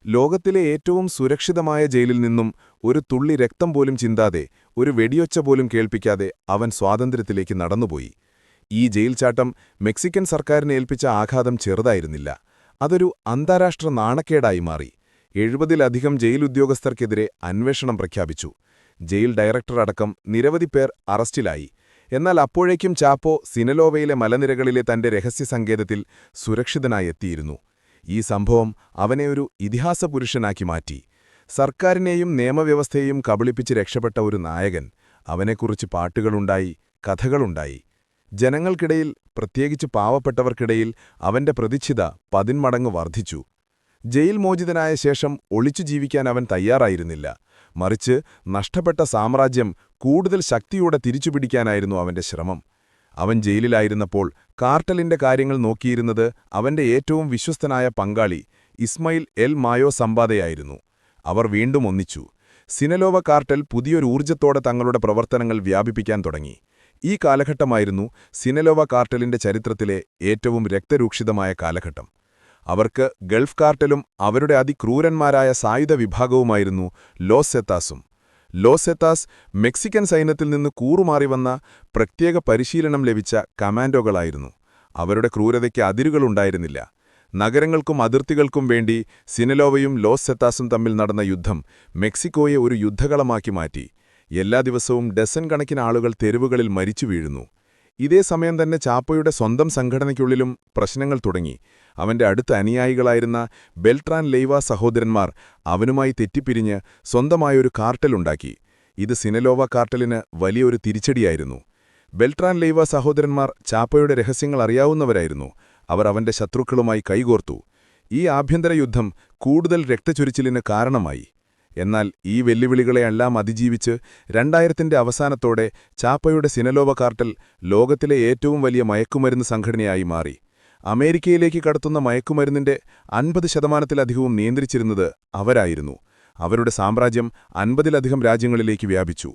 ലോകത്തിലെ ഏറ്റവും സുരക്ഷിതമായ ജയിലിൽ നിന്നും ഒരു തുള്ളി രക്തം പോലും ചിന്താതെ, ഒരു വെടിയൊച്ച പോലും കേൾപ്പിക്കാതെ അവൻ സ്വാതന്ത്ര്യത്തിലേക്ക് നടന്നുപോയി. ഈ ജയിൽ ചാട്ടം മെക്സിക്കൻ സർക്കാരിനെ ഏൽപ്പിച്ച ആഘാതം ചെറുതായിരുന്നില്ല. അതൊരു അന്താരാഷ്ട്ര നാണക്കേടായി മാറി. 70-ലധികം ജയിൽ ഉദ്യോഗസ്ഥർക്കെതിരെ അന്വേഷണം പ്രഖ്യാപിച്ചു. ജയിൽ ഡയറക്ടർ അടക്കം നിരവധി പേർ അറസ്റ്റിലായി. എന്നാൽ അപ്പോഴേക്കും ചാപ്പോ സിനലോവയിലെ മലനിരകളിലെ തന്റെ രഹസ്യസങ്കേതത്തിൽ സുരക്ഷിതനായെത്തിയിരുന്നു. ഈ സംഭവം അവനെ ഒരു ഇതിഹാസപുരുഷനാക്കി മാറ്റി. സർക്കാരിനെയും നിയമവ്യവസ്ഥയെയും കബളിപ്പിച്ച് രക്ഷപ്പെട്ട ഒരു നായകൻ. അവനെക്കുറിച്ച് പാട്ടുകളുണ്ടായി, കഥകളുണ്ടായി. ജനങ്ങൾക്കിടയിൽ, പ്രത്യേകിച്ച് പാവപ്പെട്ടവർക്കിടയിൽ അവന്റെ പ്രതിച്ഛിത 10 മടങ്ങ് വർദ്ധിച്ചു. ജയിൽ മോചിതനായ ശേഷം ഒളിച്ചു ജീവിക്കാൻ അവൻ തയ്യാറായിരുന്നില്ല. മറിച്ച് നഷ്ടപ്പെട്ട സാമ്രാജ്യം കൂടുതൽ ശക്തിയോടെ തിരിച്ചുപിടിക്കാനായിരുന്നു അവന്റെ ശ്രമം. അവൻ ജയിലിലായിരുന്നപ്പോൾ കാർട്ടലിന്റെ കാര്യങ്ങൾ നോക്കിയിരുന്നത് അവന്റെ ഏറ്റവും വിശ്വസ്തനായ പങ്കാളി ഇസ്മയിൽ എൽ മായോ സമ്പാദയായിരുന്നു. അവർ വീണ്ടും ഒന്നിച്ചു. സിനലോവ കാർട്ടൽ പുതിയൊരു ഊർജ്ജത്തോടെ തങ്ങളുടെ പ്രവർത്തനങ്ങൾ വ്യാപിപ്പിക്കാൻ തുടങ്ങി. ഈ കാലഘട്ടമായിരുന്നു സിനലോവ കാർട്ടലിന്റെ ചരിത്രത്തിലെ ഏറ്റവും രക്തരൂക്ഷിതമായ കാലഘട്ടം. അവർക്ക് ഗൾഫ് കാർട്ടലും അവരുടെ അതിക്രൂരന്മാരായ സായുധ വിഭാഗവുമായിരുന്നു ലോസ് സെത്താസും. ലോസ് സെത്താസ് മെക്സിക്കൻ സൈന്യത്തിൽ നിന്ന് കൂറുമാറി വന്ന പ്രത്യേക പരിശീലനം ലഭിച്ച കമാൻഡോകളായിരുന്നു. അവരുടെ ക്രൂരതയ്ക്ക് അതിരുകളുണ്ടായിരുന്നില്ല. നഗരങ്ങൾക്കും അതിർത്തികൾക്കും വേണ്ടി സിനലോവയും ലോസ് സെത്താസും തമ്മിൽ നടന്ന യുദ്ധം മെക്സിക്കോയെ ഒരു യുദ്ധകളമാക്കി മാറ്റി. എല്ലാ ദിവസവും ഡസൻ കണക്കിന് ആളുകൾ തെരുവുകളിൽ മരിച്ചു വീഴുന്നു. ഇതേ സമയം തന്നെ ചാപ്പോയുടെ സ്വന്തം സംഘടനയ്ക്കുള്ളിലും പ്രശ്നങ്ങൾ തുടങ്ങി. അവന്റെ അടുത്ത അനുയായികളായിരുന്ന ബെൽട്രാൻ ലെയ്വ സഹോദരന്മാർ അവനുമായി തെറ്റിപ്പിരിഞ്ഞ് സ്വന്തമായൊരു കാർട്ടലുണ്ടാക്കി. ഇത് സിനലോവ കാർട്ടലിന് വലിയൊരു തിരിച്ചടിയായിരുന്നു. ബെൽട്രാൻ ലെയ്വ സഹോദരന്മാർ ചാപ്പോയുടെ രഹസ്യങ്ങൾ അറിയാവുന്നവരായിരുന്നു. അവർ അവന്റെ ശത്രുക്കളുമായി കൈകോർത്തു. ഈ ആഭ്യന്തര യുദ്ധം കൂടുതൽ രക്തച്ചൊരിച്ചിലിന് കാരണമായി. എന്നാൽ ഈ വെല്ലുവിളികളെയെല്ലാം അതിജീവിച്ച് 2000ന്റെ അവസാനത്തോടെ ചാപ്പയുടെ സിനലോവ കാർട്ടൽ ലോകത്തിലെ ഏറ്റവും വലിയ മയക്കുമരുന്ന് സംഘടനയായി മാറി. അമേരിക്കയിലേക്ക് കടത്തുന്ന മയക്കുമരുന്നിന്റെ 50%-ലധികവും നിയന്ത്രിച്ചിരുന്നത് അവരായിരുന്നു. അവരുടെ സാമ്രാജ്യം 50-ലധികം രാജ്യങ്ങളിലേക്ക് വ്യാപിച്ചു.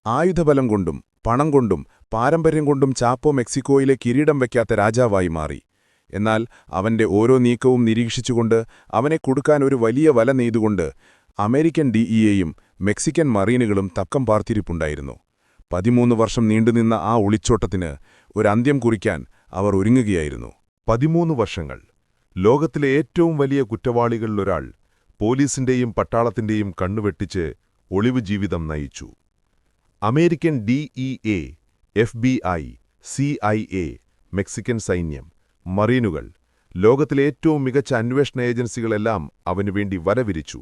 ആയുധബലം കൊണ്ടും പണം കൊണ്ടും പാരമ്പര്യം കൊണ്ടും ചാപ്പോ മെക്സിക്കോയിലെ കിരീടം വയ്ക്കാത്ത രാജാവായി മാറി. എന്നാൽ അവന്റെ ഓരോ നീക്കവും നിരീക്ഷിച്ചുകൊണ്ട് അവനെ കൊടുക്കാൻ ഒരു വലിയ വല നെയ്തുകൊണ്ട് അമേരിക്കൻ DEAയും മെക്സിക്കൻ മറീനുകളും തക്കം പാർത്തിരിപ്പുണ്ടായിരുന്നു. 13 വർഷം നീണ്ടുനിന്ന ആ ഒളിച്ചോട്ടത്തിന് ഒരന്ത്യം കുറിക്കാൻ അവർ ഒരുങ്ങുകയായിരുന്നു. 13 വർഷങ്ങൾ. ലോകത്തിലെ ഏറ്റവും വലിയ കുറ്റവാളികളിലൊരാൾ പോലീസിന്റെയും പട്ടാളത്തിന്റെയും കണ്ണുവെട്ടിച്ച് ഒളിവു ജീവിതം നയിച്ചു. American DEA, FBI, CIA, Mexican സൈന്യം, മറീനുകൾ, ലോകത്തിലെ ഏറ്റവും മികച്ച അന്വേഷണ ഏജൻസികളെല്ലാം അവനുവേണ്ടി വലവിരിച്ചു.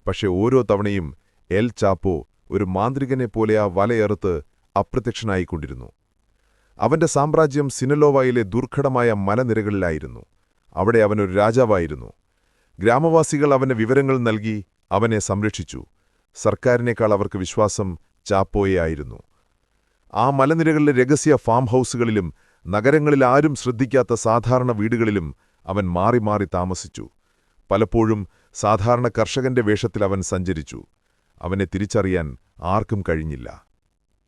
പക്ഷെ ഓരോ തവണയും എൽ ചാപ്പോ ഒരു മാന്ത്രികനെപ്പോലെ ആ വലയെറുത്ത് അപ്രത്യക്ഷനായിക്കൊണ്ടിരുന്നു. അവന്റെ സാമ്രാജ്യം സിനലോവയിലെ ദുർഘടമായ മലനിരകളിലായിരുന്നു. അവിടെ അവനൊരു രാജാവായിരുന്നു. ഗ്രാമവാസികൾ അവന് വിവരങ്ങൾ നൽകി അവനെ സംരക്ഷിച്ചു. സർക്കാരിനേക്കാൾ അവർക്ക് വിശ്വാസം ചാപ്പോയെ ആയിരുന്നു. ആ മലനിരകളിലെ രഹസ്യ ഫാം ഹൗസുകളിലും നഗരങ്ങളിൽ ആരും ശ്രദ്ധിക്കാത്ത സാധാരണ വീടുകളിലും അവൻ മാറി മാറി താമസിച്ചു. പലപ്പോഴും സാധാരണ കർഷകന്റെ വേഷത്തിൽ അവൻ സഞ്ചരിച്ചു. അവനെ തിരിച്ചറിയാൻ ആർക്കും കഴിഞ്ഞില്ല.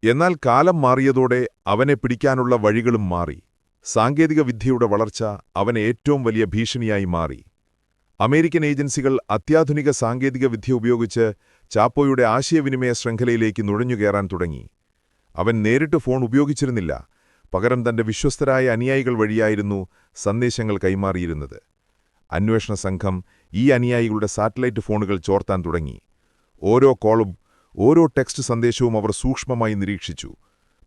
എന്നാൽ കാലം മാറിയതോടെ അവനെ പിടിക്കാനുള്ള വഴികളും മാറി. സാങ്കേതിക വിദ്യയുടെ വളർച്ച അവന് ഏറ്റവും വലിയ ഭീഷണിയായി മാറി. അമേരിക്കൻ ഏജൻസികൾ അത്യാധുനിക സാങ്കേതിക വിദ്യ ഉപയോഗിച്ച് ചാപ്പോയുടെ ആശയവിനിമയ ശൃംഖലയിലേക്ക് നുഴഞ്ഞുകയറാൻ തുടങ്ങി. അവൻ നേരിട്ട് ഫോൺ ഉപയോഗിച്ചിരുന്നില്ല. പകരം തന്റെ വിശ്വസ്തരായ അനുയായികൾ വഴിയായിരുന്നു സന്ദേശങ്ങൾ കൈമാറിയിരുന്നത്. അന്വേഷണ സംഘം ഈ അനുയായികളുടെ സാറ്റലൈറ്റ് ഫോണുകൾ ചോർത്താൻ തുടങ്ങി. ഓരോ കോളും ഓരോ ടെക്സ്റ്റ് സന്ദേശവും അവർ സൂക്ഷ്മമായി നിരീക്ഷിച്ചു.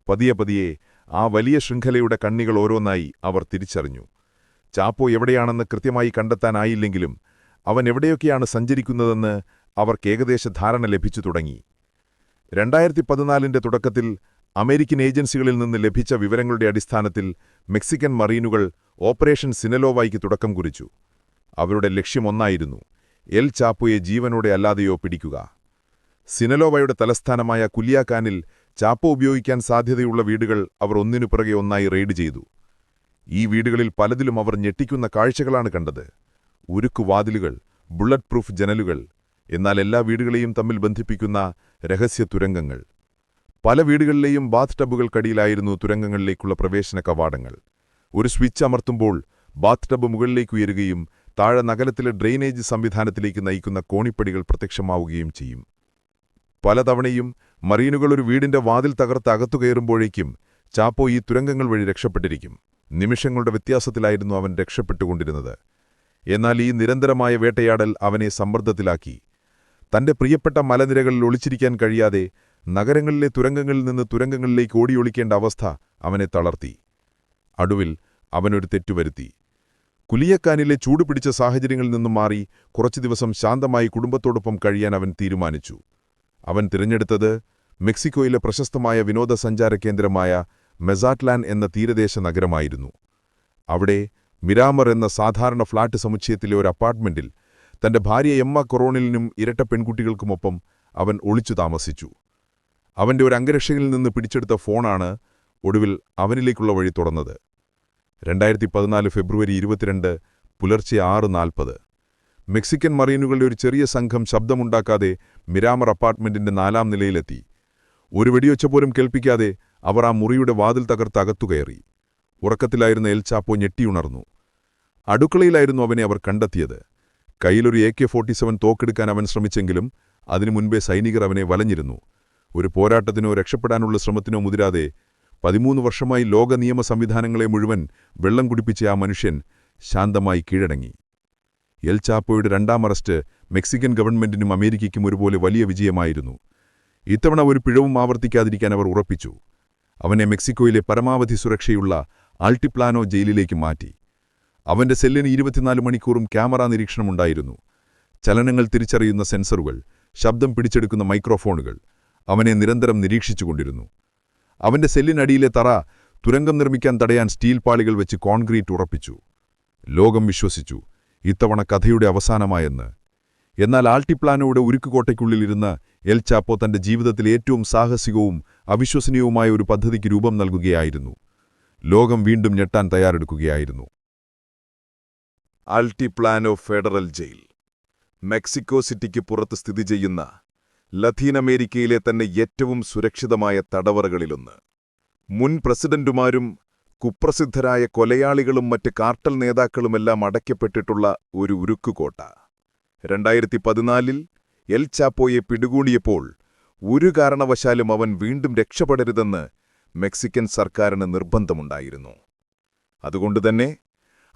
പതിയെ പതിയെ ആ വലിയ ശൃംഖലയുടെ കണ്ണികൾ ഓരോന്നായി അവർ തിരിച്ചറിഞ്ഞു. ചാപ്പോ എവിടെയാണെന്ന് കൃത്യമായി കണ്ടെത്താനായില്ലെങ്കിലും അവൻ എവിടെയൊക്കെയാണ് സഞ്ചരിക്കുന്നതെന്ന് അവർക്ക് ഏകദേശ ധാരണ ലഭിച്ചു തുടങ്ങി. 2014 തുടക്കത്തിൽ അമേരിക്കൻ ഏജൻസികളിൽ നിന്ന് ലഭിച്ച വിവരങ്ങളുടെ അടിസ്ഥാനത്തിൽ മെക്സിക്കൻ മറീനുകൾ ഓപ്പറേഷൻ സിനലോവയ്ക്ക് തുടക്കം കുറിച്ചു. അവരുടെ ലക്ഷ്യമൊന്നായിരുന്നു: എൽ ചാപ്പോയെ ജീവനോടെ അല്ലാതെയോ പിടിക്കുക. സിനലോവയുടെ തലസ്ഥാനമായ കുലിയാക്കാനിൽ ചാപ്പോ ഉപയോഗിക്കാൻ സാധ്യതയുള്ള വീടുകൾ അവർ ഒന്നിനു പുറകെ ഒന്നായി റെയ്ഡ് ചെയ്തു. ഈ വീടുകളിൽ പലതിലും അവർ ഞെട്ടിക്കുന്ന കാഴ്ചകളാണ് കണ്ടത്. ഉരുക്കുവാതിലുകൾ, ബുള്ളറ്റ് പ്രൂഫ് ജനലുകൾ, എന്നാൽ എല്ലാ വീടുകളെയും തമ്മിൽ ബന്ധിപ്പിക്കുന്ന രഹസ്യ തുരങ്കങ്ങൾ. പല വീടുകളിലെയും ബാത്ത് ടബുകൾക്കടിയിലായിരുന്നു തുരങ്കങ്ങളിലേക്കുള്ള പ്രവേശന കവാടങ്ങൾ. ഒരു സ്വിച്ച് അമർത്തുമ്പോൾ ബാത്ത് ടബ് മുകളിലേക്ക് ഉയരുകയും താഴെ നഗരത്തിലെ ഡ്രെയിനേജ് സംവിധാനത്തിലേക്ക് നയിക്കുന്ന കോണിപ്പടികൾ പ്രത്യക്ഷമാവുകയും ചെയ്യും. പലതവണയും മറീനുകൾ ഒരു വീടിന്റെ വാതിൽ തകർത്ത് അകത്തുകയറുമ്പോഴേക്കും ചാപ്പോ ഈ തുരങ്കങ്ങൾ വഴി രക്ഷപ്പെട്ടിരിക്കും. നിമിഷങ്ങളുടെ വ്യത്യാസത്തിലായിരുന്നു അവൻ രക്ഷപ്പെട്ടുകൊണ്ടിരുന്നത്. എന്നാൽ ഈ നിരന്തരമായ വേട്ടയാടൽ അവനെ സമ്മർദ്ദത്തിലാക്കി. തന്റെ പ്രിയപ്പെട്ട മലനിരകളിൽ ഒളിച്ചിരിക്കാൻ കഴിയാതെ നഗരങ്ങളിലെ തുരങ്കങ്ങളിൽ നിന്ന് തുരങ്കങ്ങളിലേക്ക് ഓടിയൊളിക്കേണ്ട അവസ്ഥ അവനെ തളർത്തി. അടുവിൽ അവനൊരു തെറ്റുവരുത്തി. കുലിയക്കാനിലെ ചൂടുപിടിച്ച സാഹചര്യങ്ങളിൽ നിന്നും മാറി കുറച്ചു ദിവസം ശാന്തമായി കുടുംബത്തോടൊപ്പം കഴിയാൻ അവൻ തീരുമാനിച്ചു. അവൻ തിരഞ്ഞെടുത്തത് മെക്സിക്കോയിലെ പ്രശസ്തമായ വിനോദസഞ്ചാര കേന്ദ്രമായ മെസാറ്റ്ലാൻ എന്ന തീരദേശ നഗരമായിരുന്നു. അവിടെ മിരാമർ എന്ന സാധാരണ ഫ്ളാറ്റ് സമുച്ചയത്തിലെ ഒരു അപ്പാർട്ട്മെന്റിൽ തന്റെ ഭാര്യ എമ്മ കൊറോണിലിനും ഇരട്ട പെൺകുട്ടികൾക്കുമൊപ്പം അവൻ ഒളിച്ചു താമസിച്ചു. അവന്റെ ഒരു അംഗരക്ഷകനിൽ നിന്ന് പിടിച്ചെടുത്ത ഫോണാണ് ഒടുവിൽ അവനിലേക്കുള്ള വഴി തുറന്നത്. 2014 ഫെബ്രുവരി 22 പുലർച്ചെ 6:40 മെക്സിക്കൻ മറീനുകളുടെ ഒരു ചെറിയ സംഘം ശബ്ദമുണ്ടാക്കാതെ മിരാമർ അപ്പാർട്ട്മെന്റിന്റെ 4ാം നിലയിലെത്തി. ഒരു വെടിയൊച്ച പോലും കേൾപ്പിക്കാതെ അവർ ആ മുറിയുടെ വാതിൽ തകർത്ത് അകത്തുകയറി. ഉറക്കത്തിലായിരുന്ന എൽ ചാപ്പോ ഞെട്ടിയുണർന്നു. അടുക്കളയിലായിരുന്നു അവനെ അവർ കണ്ടെത്തിയത്. കയ്യിലൊരു AK-47 തോക്കെടുക്കാൻ അവൻ ശ്രമിച്ചെങ്കിലും അതിനു മുൻപേ സൈനികർ അവനെ വലഞ്ഞിരുന്നു. ഒരു പോരാട്ടത്തിനോ രക്ഷപ്പെടാനുള്ള ശ്രമത്തിനോ മുതിരാതെ 13 വർഷമായി ലോക നിയമ സംവിധാനങ്ങളെ മുഴുവൻ വെള്ളം കുടിപ്പിച്ച ആ മനുഷ്യൻ ശാന്തമായി കീഴടങ്ങി. എൽ ചാപ്പോയുടെ 2ാം അറസ്റ്റ് മെക്സിക്കൻ ഗവൺമെന്റിനും അമേരിക്കയ്ക്കും ഒരുപോലെ വലിയ വിജയമായിരുന്നു. ഇത്തവണ ഒരു പിഴവും ആവർത്തിക്കാതിരിക്കാൻ അവർ ഉറപ്പിച്ചു. അവനെ മെക്സിക്കോയിലെ പരമാവധി സുരക്ഷയുള്ള ആൾട്ടിപ്ലാനോ ജയിലിലേക്ക് മാറ്റി. അവന്റെ സെല്ലിന് 24 മണിക്കൂറും ക്യാമറ നിരീക്ഷണമുണ്ടായിരുന്നു. ചലനങ്ങൾ തിരിച്ചറിയുന്ന സെൻസറുകൾ, ശബ്ദം പിടിച്ചെടുക്കുന്ന മൈക്രോഫോണുകൾ അവനെ നിരന്തരം നിരീക്ഷിച്ചുകൊണ്ടിരുന്നു. അവന്റെ സെല്ലിനടിയിലെ തറ തുരങ്കം നിർമ്മിക്കാൻ തടയാൻ സ്റ്റീൽ പാളികൾ വെച്ച് കോൺക്രീറ്റ് ഉറപ്പിച്ചു. ലോകം വിശ്വസിച്ചു ഇത്തവണ കഥയുടെ അവസാനമായെന്ന്. എന്നാൽ ആൾട്ടിപ്ലാനോയുടെ ഉരുക്കുകോട്ടയ്ക്കുള്ളിലിരുന്ന് എൽ ചാപ്പോ തന്റെ ജീവിതത്തിലെ ഏറ്റവും സാഹസികവും അവിശ്വസനീയവുമായ ഒരു പദ്ധതിക്ക് രൂപം നൽകുകയായിരുന്നു. ലോകം വീണ്ടും ഞെട്ടാൻ തയ്യാറെടുക്കുകയായിരുന്നു. ആൾട്ടിപ്ലാനോ ഫെഡറൽ ജയിൽ മെക്സിക്കോ സിറ്റിക്ക് പുറത്ത് സ്ഥിതി ചെയ്യുന്ന ലത്തീനമേരിക്കയിലെ തന്നെ ഏറ്റവും സുരക്ഷിതമായ തടവറകളിലൊന്ന്. മുൻ പ്രസിഡന്റുമാരും കുപ്രസിദ്ധരായ കൊലയാളികളും മറ്റ് കാർട്ടൽ നേതാക്കളുമെല്ലാം അടയ്ക്കപ്പെട്ടിട്ടുള്ള ഒരു ഉരുക്കുകോട്ട. 2014 എൽ ചാപ്പോയെ പിടികൂടിയപ്പോൾ ഒരു കാരണവശാലും അവൻ വീണ്ടും രക്ഷപ്പെടരുതെന്ന് മെക്സിക്കൻ സർക്കാരിന് നിർബന്ധമുണ്ടായിരുന്നു. അതുകൊണ്ടുതന്നെ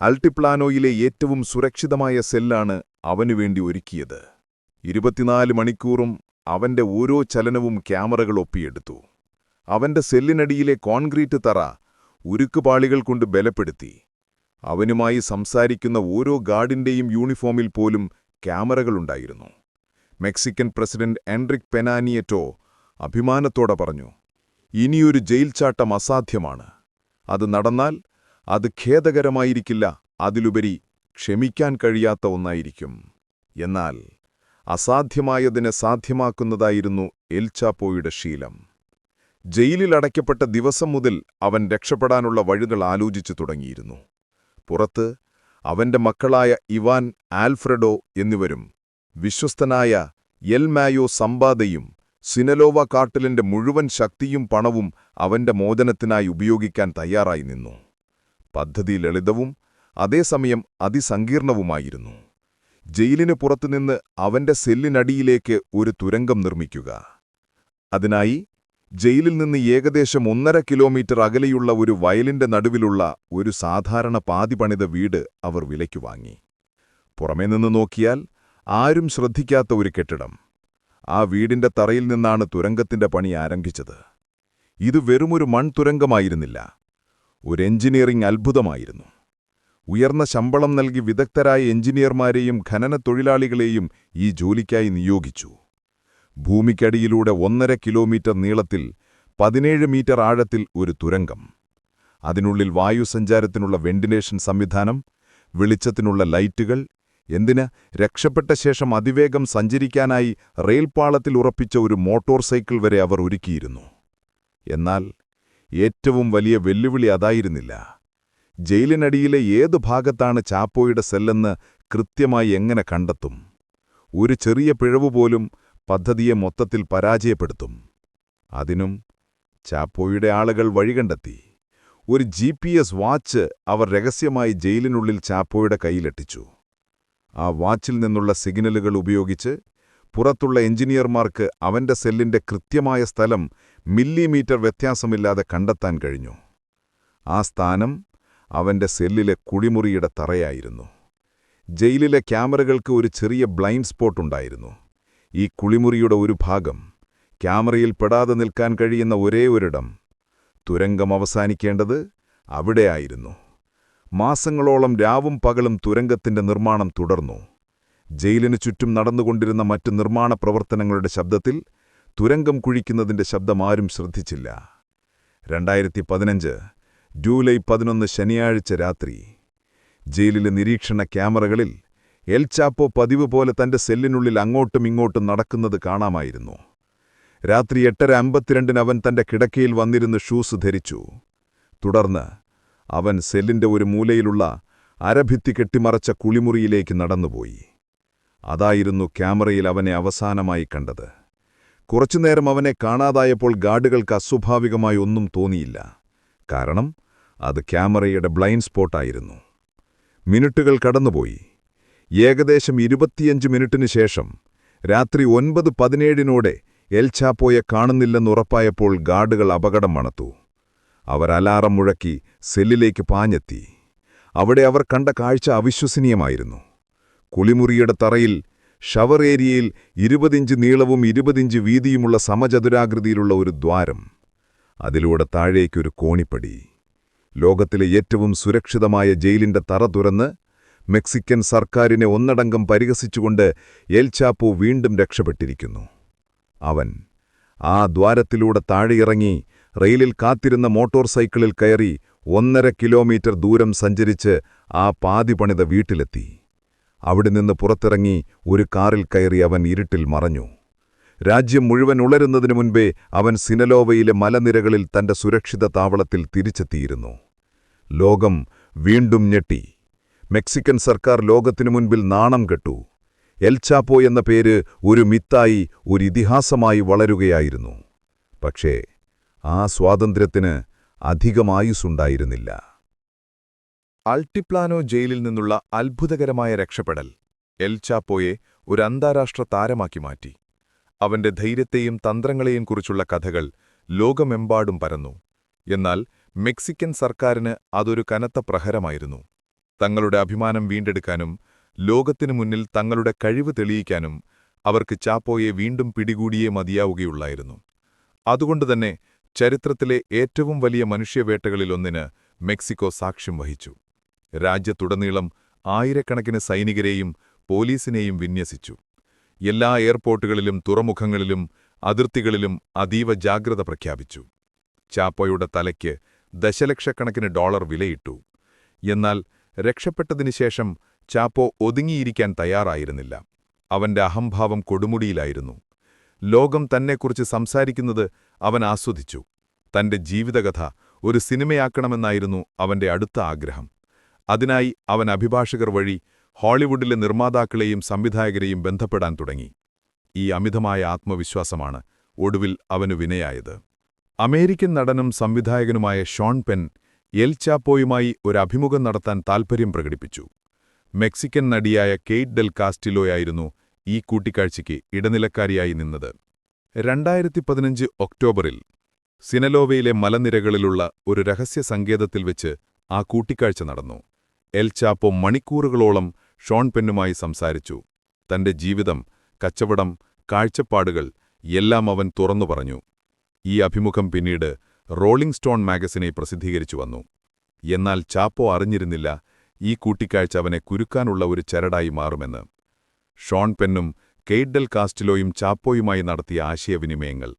ആൾട്ടിപ്ലാനോയിലെ ഏറ്റവും സുരക്ഷിതമായ സെല്ലാണ് അവനുവേണ്ടി ഒരുക്കിയത്. 24 മണിക്കൂറും അവന്റെ ഓരോ ചലനവും ക്യാമറകൾ ഒപ്പിയെടുത്തു. അവന്റെ സെല്ലിനടിയിലെ കോൺക്രീറ്റ് തറ ഉരുക്കുപാളികൾ കൊണ്ട് ബലപ്പെടുത്തി. അവനുമായി സംസാരിക്കുന്ന ഓരോ ഗാർഡിന്റെയും യൂണിഫോമിൽ പോലും ക്യാമറകളുണ്ടായിരുന്നു. മെക്സിക്കൻ പ്രസിഡന്റ് എൻറിക് പെനാ നിയറ്റോ അഭിമാനത്തോടെ പറഞ്ഞു, ഇനിയൊരു ജയിൽ ചാട്ടം അസാധ്യമാണ്. അത് നടന്നാൽ അത് ഖേദകരമായിരിക്കില്ല, അതിലുപരി ക്ഷമിക്കാൻ കഴിയാത്ത ഒന്നായിരിക്കും. എന്നാൽ അസാധ്യമായതിനെ സാധ്യമാക്കുന്നതായിരുന്നു എൽ ചാപ്പോയുടെ ശീലം. ജയിലിൽ അടയ്ക്കപ്പെട്ട ദിവസം മുതൽ അവൻ രക്ഷപ്പെടാനുള്ള വഴികൾ ആലോചിച്ചു തുടങ്ങിയിരുന്നു. പുറത്ത് അവന്റെ മക്കളായ ഇവാൻ, ആൽഫ്രെഡോ എന്നിവരും വിശ്വസ്തനായ എൽ മായോ സമ്പാദയും സിനലോവ കാർട്ടലിന്റെ മുഴുവൻ ശക്തിയും പണവും അവന്റെ മോചനത്തിനായി ഉപയോഗിക്കാൻ തയ്യാറായി നിന്നു. പദ്ധതി ലളിതവും അതേസമയം അതിസങ്കീർണവുമായിരുന്നു. ജയിലിന് പുറത്തുനിന്ന് അവന്റെ സെല്ലിനടിയിലേക്ക് ഒരു തുരങ്കം നിർമ്മിക്കുക. അതിനായി ജയിലിൽ നിന്ന് ഏകദേശം 1.5 കിലോമീറ്റർ അകലെയുള്ള ഒരു വയലിന്റെ നടുവിലുള്ള ഒരു സാധാരണ പാതി പണിത വീട് അവർ വിലയ്ക്കു വാങ്ങി. പുറമേ നിന്ന് നോക്കിയാൽ ആരും ശ്രദ്ധിക്കാത്ത ഒരു കെട്ടിടം. ആ വീടിന്റെ തറയിൽ നിന്നാണ് തുരങ്കത്തിന്റെ പണി ആരംഭിച്ചത്. ഇത് വെറുമൊരു മൺതുരങ്കമായിരുന്നില്ല, ഒരു എഞ്ചിനീയറിംഗ് അത്ഭുതമായിരുന്നു. ഉയർന്ന ശമ്പളം നൽകി വിദഗ്ധരായ എഞ്ചിനീയർമാരെയും ഖനന തൊഴിലാളികളെയും ഈ ജോലിക്കായി നിയോഗിച്ചു. ഭൂമിക്കടിയിലൂടെ 1.5 കിലോമീറ്റർ നീളത്തിൽ 17 മീറ്റർ ആഴത്തിൽ ഒരു തുരങ്കം. അതിനുള്ളിൽ വായുസഞ്ചാരത്തിനുള്ള വെന്റിലേഷൻ സംവിധാനം, വെളിച്ചത്തിനുള്ള ലൈറ്റുകൾ, എന്തിന് രക്ഷപ്പെട്ട ശേഷം അതിവേഗം സഞ്ചരിക്കാനായി റെയിൽപാളത്തിൽ ഉറപ്പിച്ച ഒരു മോട്ടോർ സൈക്കിൾ വരെ അവർ ഒരുക്കിയിരുന്നു. എന്നാൽ ഏറ്റവും വലിയ വെല്ലുവിളി അതായിരുന്നില്ല. ജയിലിനടിയിലെ ഏതു ഭാഗത്താണ് ചാപ്പോയുടെ സെല്ലെന്ന് കൃത്യമായി എങ്ങനെ കണ്ടെത്തും? ഒരു ചെറിയ പിഴവുപോലും പദ്ധതിയെ മൊത്തത്തിൽ പരാജയപ്പെടുത്തും. അതിനും ചാപ്പോയുടെ ആളുകൾ വഴികണ്ടെത്തി. ഒരു GPS വാച്ച് അവർ രഹസ്യമായി ജയിലിനുള്ളിൽ ചാപ്പോയുടെ കയ്യിലെത്തിച്ചു. ആ വാച്ചിൽ നിന്നുള്ള സിഗ്നലുകൾ ഉപയോഗിച്ച് പുറത്തുള്ള എഞ്ചിനീയർമാർക്ക് അവന്റെ സെല്ലിന്റെ കൃത്യമായ സ്ഥലം മില്ലിമീറ്റർ വ്യത്യാസമില്ലാതെ കണ്ടെത്താൻ കഴിഞ്ഞു. ആ സ്ഥാനം അവന്റെ സെല്ലിലെ കുളിമുറിയുടെ തറയായിരുന്നു. ജയിലിലെ ക്യാമറകൾക്ക് ഒരു ചെറിയ ബ്ലൈൻഡ് സ്പോട്ട് ഉണ്ടായിരുന്നു. ഈ കുളിമുറിയുടെ ഒരു ഭാഗം, ക്യാമറയിൽ പെടാതെ നിൽക്കാൻ കഴിയുന്ന ഒരേ ഒരിടം. തുരങ്കം അവസാനിക്കേണ്ടത് അവിടെയായിരുന്നു. മാസങ്ങളോളം രാവും പകലും തുരങ്കത്തിന്റെ നിർമ്മാണം തുടർന്നു. ജയിലിനു ചുറ്റും നടന്നുകൊണ്ടിരുന്ന മറ്റ് നിർമ്മാണ പ്രവർത്തനങ്ങളുടെ ശബ്ദത്തിൽ തുരങ്കം കുഴിക്കുന്നതിന്റെ ശബ്ദം ആരും ശ്രദ്ധിച്ചില്ല. 2015 ജൂലൈ 11 ശനിയാഴ്ച രാത്രി ജയിലിലെ നിരീക്ഷണ ക്യാമറകളിൽ എൽ ചാപ്പോ പതിവ് പോലെ തന്റെ സെല്ലിനുള്ളിൽ അങ്ങോട്ടും ഇങ്ങോട്ടും നടക്കുന്നത് കാണാമായിരുന്നു. രാത്രി 8:52 അവൻ തന്റെ കിടക്കയിൽ വന്നിരുന്ന് ഷൂസ് ധരിച്ചു. തുടർന്ന് അവൻ സെല്ലിന്റെ ഒരു മൂലയിലുള്ള അരഭിത്തി കെട്ടിമറച്ച കുളിമുറിയിലേക്ക് നടന്നുപോയി. അതായിരുന്നു ക്യാമറയിൽ അവനെ അവസാനമായി കണ്ടത്. കുറച്ചുനേരം അവനെ കാണാതായപ്പോൾ ഗാർഡുകൾക്ക് അസ്വാഭാവികമായി ഒന്നും തോന്നിയില്ല. കാരണം അത് ക്യാമറയുടെ ബ്ലൈൻഡ് സ്പോട്ടായിരുന്നു. മിനിറ്റുകൾ കടന്നുപോയി. ഏകദേശം 25 മിനിറ്റിനു ശേഷം രാത്രി 9:17 എൽ ചാപ്പോയെ കാണുന്നില്ലെന്നുറപ്പായപ്പോൾ ഗാർഡുകൾ അപകടം മണത്തു. അവർ അലാറം മുഴക്കി സെല്ലിലേക്ക് പാഞ്ഞെത്തി. അവിടെ അവർ കണ്ട കാഴ്ച അവിശ്വസനീയമായിരുന്നു. കുളിമുറിയുടെ തറയിൽ ഷവർ ഏരിയയിൽ 20 ഇഞ്ച് നീളവും 20 ഇഞ്ച് വീതിയുമുള്ള സമചതുരാകൃതിയിലുള്ള ഒരു ദ്വാരം. അതിലൂടെ താഴേക്കൊരു കോണിപ്പടി. ലോകത്തിലെ ഏറ്റവും സുരക്ഷിതമായ ജയിലിന്റെ തറ തുറന്ന് മെക്സിക്കൻ സർക്കാരിനെ ഒന്നടങ്കം പരിഹസിച്ചുകൊണ്ട് എൽ ചാപ്പോ വീണ്ടും രക്ഷപ്പെട്ടിരിക്കുന്നു. അവൻ ആ ദ്വാരത്തിലൂടെ താഴെയിറങ്ങി റെയിലിൽ കാത്തിരുന്ന മോട്ടോർ സൈക്കിളിൽ കയറി 1.5 കിലോമീറ്റർ ദൂരം സഞ്ചരിച്ച് ആ പാതി പണിത വീട്ടിലെത്തി. അവിടെ നിന്ന് പുറത്തിറങ്ങി ഒരു കാറിൽ കയറി അവൻ ഇരുട്ടിൽ മറഞ്ഞു. രാജ്യം മുഴുവൻ ഉണരുന്നതിനു മുൻപേ അവൻ സിനലോവയിലെ മലനിരകളിൽ തന്റെ സുരക്ഷിത താവളത്തിൽ തിരിച്ചെത്തിയിരുന്നു. ലോകം വീണ്ടും ഞെട്ടി. മെക്സിക്കൻ സർക്കാർ ലോകത്തിനു മുൻപിൽ നാണം കെട്ടു. എൽ ചാപ്പോ എന്ന പേര് ഒരു മിത്തായി, ഒരു ഇതിഹാസമായി വളരുകയായിരുന്നു. പക്ഷേ ആ സ്വാതന്ത്ര്യത്തിന് അധികം ആയുസ്സുണ്ടായിരുന്നില്ല. അൾട്ടിപ്ലാനോ ജയിലിൽ നിന്നുള്ള അത്ഭുതകരമായ രക്ഷപ്പെടൽ എൽ ചാപ്പോയെ ഒരു അന്താരാഷ്ട്ര താരമാക്കി മാറ്റി. അവന്റെ ധൈര്യത്തെയും തന്ത്രങ്ങളെയും കുറിച്ചുള്ള കഥകൾ ലോകമെമ്പാടും പരന്നു. എന്നാൽ മെക്സിക്കൻ സർക്കാരിന് അതൊരു കനത്ത പ്രഹരമായിരുന്നു. തങ്ങളുടെ അഭിമാനം വീണ്ടെടുക്കാനും ലോകത്തിനു മുന്നിൽ തങ്ങളുടെ കഴിവ് തെളിയിക്കാനും അവർക്ക് ചാപ്പോയെ വീണ്ടും പിടികൂടിയേ മതിയാവുകയുള്ളായിരുന്നു. അതുകൊണ്ടുതന്നെ ചരിത്രത്തിലെ ഏറ്റവും വലിയ മനുഷ്യവേട്ടകളിലൊന്നിന് മെക്സിക്കോ സാക്ഷ്യം വഹിച്ചു. രാജ്യത്തുടനീളം ആയിരക്കണക്കിന് സൈനികരെയും പോലീസിനെയും വിന്യസിച്ചു. എല്ലാ എയർപോർട്ടുകളിലും തുറമുഖങ്ങളിലും അതിർത്തികളിലും അതീവ ജാഗ്രത പ്രഖ്യാപിച്ചു. ചാപ്പോയുടെ തലയ്ക്ക് ദശലക്ഷക്കണക്കിന് ഡോളർ വിലയിട്ടു. എന്നാൽ രക്ഷപ്പെട്ടതിനുശേഷം ചാപ്പോ ഒതുങ്ങിയിരിക്കാൻ തയ്യാറായിരുന്നില്ല. അവന്റെ അഹംഭാവം കൊടുമുടിയിലായിരുന്നു. ലോകം തന്നെക്കുറിച്ച് സംസാരിക്കുന്നത് അവൻ ആസ്വദിച്ചു. തന്റെ ജീവിതകഥ ഒരു സിനിമയാക്കണമെന്നായിരുന്നു അവന്റെ അടുത്ത ആഗ്രഹം. അതിനായി അവൻ അഭിഭാഷകർ വഴി ഹോളിവുഡിലെ നിർമ്മാതാക്കളെയും സംവിധായകരെയും ബന്ധപ്പെടാൻ തുടങ്ങി. ഈ അമിതമായ ആത്മവിശ്വാസമാണ് ഒടുവിൽ അവനു വിനയായത്. അമേരിക്കൻ നടനും സംവിധായകനുമായ ഷോൺ പെൻ എൽ ചാപ്പോയുമായി ഒരു അഭിമുഖം നടത്താൻ താൽപ്പര്യം പ്രകടിപ്പിച്ചു. മെക്സിക്കൻ നടിയായ കെയ്റ്റ് ഡെൽ കാസ്റ്റിലോയായിരുന്നു ഈ കൂട്ടിക്കാഴ്ചയ്ക്ക് ഇടനിലക്കാരിയായി നിന്നത്. 2015 ഒക്ടോബറിൽ സിനലോവയിലെ മലനിരകളിലുള്ള ഒരു രഹസ്യ സങ്കേതത്തിൽ വെച്ച് ആ കൂട്ടിക്കാഴ്ച നടന്നു. എൽ ചാപ്പോ മണിക്കൂറുകളോളം ഷോൺ പെന്നുമായി സംസാരിച്ചു. തന്റെ ജീവിതം, കച്ചവടം, കാഴ്ചപ്പാടുകൾ എല്ലാം അവൻ തുറന്നു പറഞ്ഞു. ഈ അഭിമുഖം പിന്നീട് റോളിംഗ് സ്റ്റോൺ മാഗസിനെ പ്രസിദ്ധീകരിച്ചു വന്നു. എന്നാൽ ചാപ്പോ അറിഞ്ഞിരുന്നില്ല ഈ കൂട്ടിക്കാഴ്ച അവനെ കുരുക്കാനുള്ള ഒരു ചരടായി മാറുമെന്ന്. ഷോൺ പെന്നും കെയ്റ്റ് ഡെൽ കാസ്റ്റിലോയും ചാപ്പോയുമായി നടത്തിയ ആശയവിനിമയങ്ങൾ,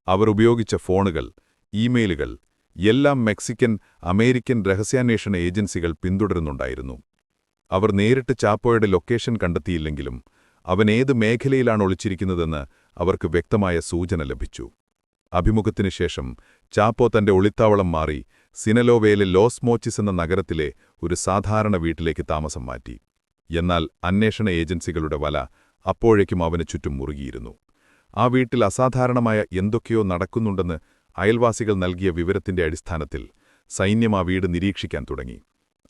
അവർ ഉപയോഗിച്ച ഫോണുകൾ, ഇമെയിലുകൾ എല്ലാം മെക്സിക്കൻ, അമേരിക്കൻ രഹസ്യാന്വേഷണ ഏജൻസികൾ പിന്തുടരുന്നുണ്ടായിരുന്നു. അവർ നേരിട്ട് ചാപ്പോയുടെ ലൊക്കേഷൻ കണ്ടെത്തിയില്ലെങ്കിലും അവൻ ഏത് മേഖലയിലാണ് ഒളിച്ചിരിക്കുന്നതെന്ന് അവർക്ക് വ്യക്തമായ സൂചന ലഭിച്ചു. അഭിമുഖത്തിനു ശേഷം ചാപ്പോ തന്റെ ഒളിത്താവളം മാറി സിനലോവയിലെ ലോസ് മോച്ചിസ് എന്ന നഗരത്തിലെ ഒരു സാധാരണ വീട്ടിലേക്ക് താമസം മാറ്റി. എന്നാൽ അന്വേഷണ ഏജൻസികളുടെ വല അപ്പോഴേക്കും അവന് ചുറ്റും മുറുകിയിരുന്നു. ആ വീട്ടിൽ അസാധാരണമായ എന്തൊക്കെയോ നടക്കുന്നുണ്ടെന്ന് അയൽവാസികൾ നൽകിയ വിവരത്തിന്റെ അടിസ്ഥാനത്തിൽ സൈന്യം ആ വീട് നിരീക്ഷിക്കാൻ തുടങ്ങി.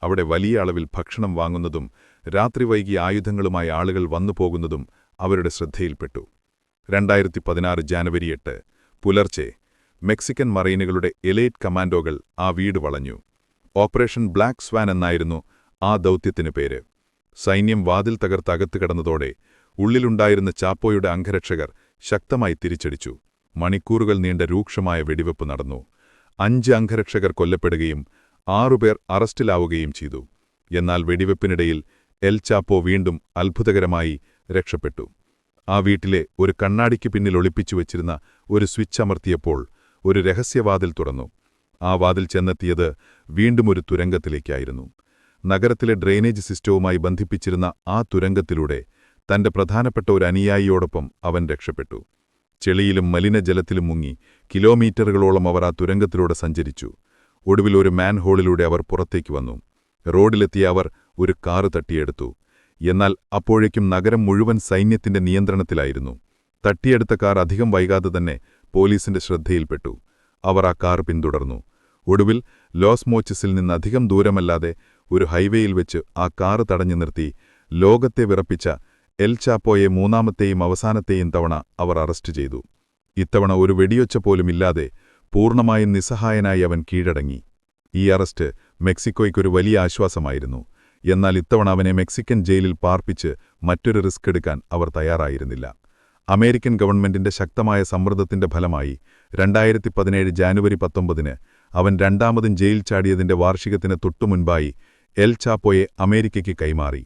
അവിടെ വലിയ അളവിൽ ഭക്ഷണം വാങ്ങുന്നതും രാത്രി വൈകി ആയുധങ്ങളുമായി ആളുകൾ വന്നുപോകുന്നതും അവരുടെ ശ്രദ്ധയിൽപ്പെട്ടു. 2016 ജാനുവരി 8 പുലർച്ചെ മെക്സിക്കൻ മറൈനുകളുടെ എലൈറ്റ് കമാൻഡോകൾ ആ വീട് വളഞ്ഞു. ഓപ്പറേഷൻ ബ്ലാക്ക് സ്വാൻ എന്നായിരുന്നു ആ ദൗത്യത്തിന് പേര്. സൈന്യം വാതിൽ തകർത്തകത്ത് കടന്നതോടെ ഉള്ളിലുണ്ടായിരുന്ന ചാപ്പോയുടെ അംഗരക്ഷകർ ശക്തമായി തിരിച്ചടിച്ചു. മണിക്കൂറുകൾ നീണ്ട രൂക്ഷമായ വെടിവെപ്പ് നടന്നു. 5 അംഗരക്ഷകർ കൊല്ലപ്പെടുകയും 6 പേർ അറസ്റ്റിലാവുകയും ചെയ്തു. എന്നാൽ വെടിവെപ്പിനിടയിൽ എൽ ചാപ്പോ വീണ്ടും അത്ഭുതകരമായി രക്ഷപ്പെട്ടു. ആ വീട്ടിലെ ഒരു കണ്ണാടിക്ക് പിന്നിൽ ഒളിപ്പിച്ചു വച്ചിരുന്ന ഒരു സ്വിച്ച് അമർത്തിയപ്പോൾ ഒരു രഹസ്യവാതിൽ തുറന്നു. ആ വാതിൽ ചെന്നെത്തിയത് വീണ്ടും ഒരു തുരങ്കത്തിലേക്കായിരുന്നു. നഗരത്തിലെ ഡ്രെയിനേജ് സിസ്റ്റവുമായി ബന്ധിപ്പിച്ചിരുന്ന ആ തുരങ്കത്തിലൂടെ തന്റെ പ്രധാനപ്പെട്ട ഒരു അനുയായിയോടൊപ്പം അവൻ രക്ഷപ്പെട്ടു. ചെളിയിലും മലിനജലത്തിലും മുങ്ങി കിലോമീറ്ററുകളോളം അവർ ആ തുരങ്കത്തിലൂടെ സഞ്ചരിച്ചു. ഒടുവിൽ ഒരു മാൻഹോളിലൂടെ അവർ പുറത്തേക്ക് വന്നു. റോഡിലെത്തിയ അവർ ഒരു കാറ് തട്ടിയെടുത്തു. എന്നാൽ അപ്പോഴേക്കും നഗരം മുഴുവൻ സൈന്യത്തിന്റെ നിയന്ത്രണത്തിലായിരുന്നു. തട്ടിയെടുത്ത കാർ അധികം വൈകാതെ തന്നെ പോലീസിന്റെ ശ്രദ്ധയിൽപ്പെട്ടു. അവർ ആ കാർ പിന്തുടർന്നു. ഒടുവിൽ ലോസ് മോച്ചിസിൽ നിന്നധികം ദൂരമല്ലാതെ ഒരു ഹൈവേയിൽ വെച്ച് ആ കാറ് തടഞ്ഞു നിർത്തി ലോകത്തെ വിറപ്പിച്ച എൽ ചാപ്പോയെ മൂന്നാമത്തെയും അവസാനത്തെയും തവണ അവർ അറസ്റ്റ് ചെയ്തു. ഇത്തവണ ഒരു വെടിയൊച്ച പോലുമില്ലാതെ പൂർണ്ണമായും നിസ്സഹായനായി അവൻ കീഴടങ്ങി. ഈ അറസ്റ്റ് മെക്സിക്കോയ്ക്കൊരു വലിയ ആശ്വാസമായിരുന്നു. എന്നാൽ ഇത്തവണ അവനെ മെക്സിക്കൻ ജയിലിൽ പാർപ്പിച്ച് മറ്റൊരു റിസ്ക് എടുക്കാൻ അവർ തയ്യാറായിരുന്നില്ല. അമേരിക്കൻ ഗവൺമെന്റിന്റെ ശക്തമായ സമ്മർദ്ദത്തിന്റെ ഫലമായി 2017 ജാനുവരി 19 അവൻ രണ്ടാമതും ജയിൽ ചാടിയതിന്റെ വാർഷികത്തിന് തൊട്ടുമുൻപായി എൽ ചാപ്പോയെ അമേരിക്കയ്ക്ക് കൈമാറി.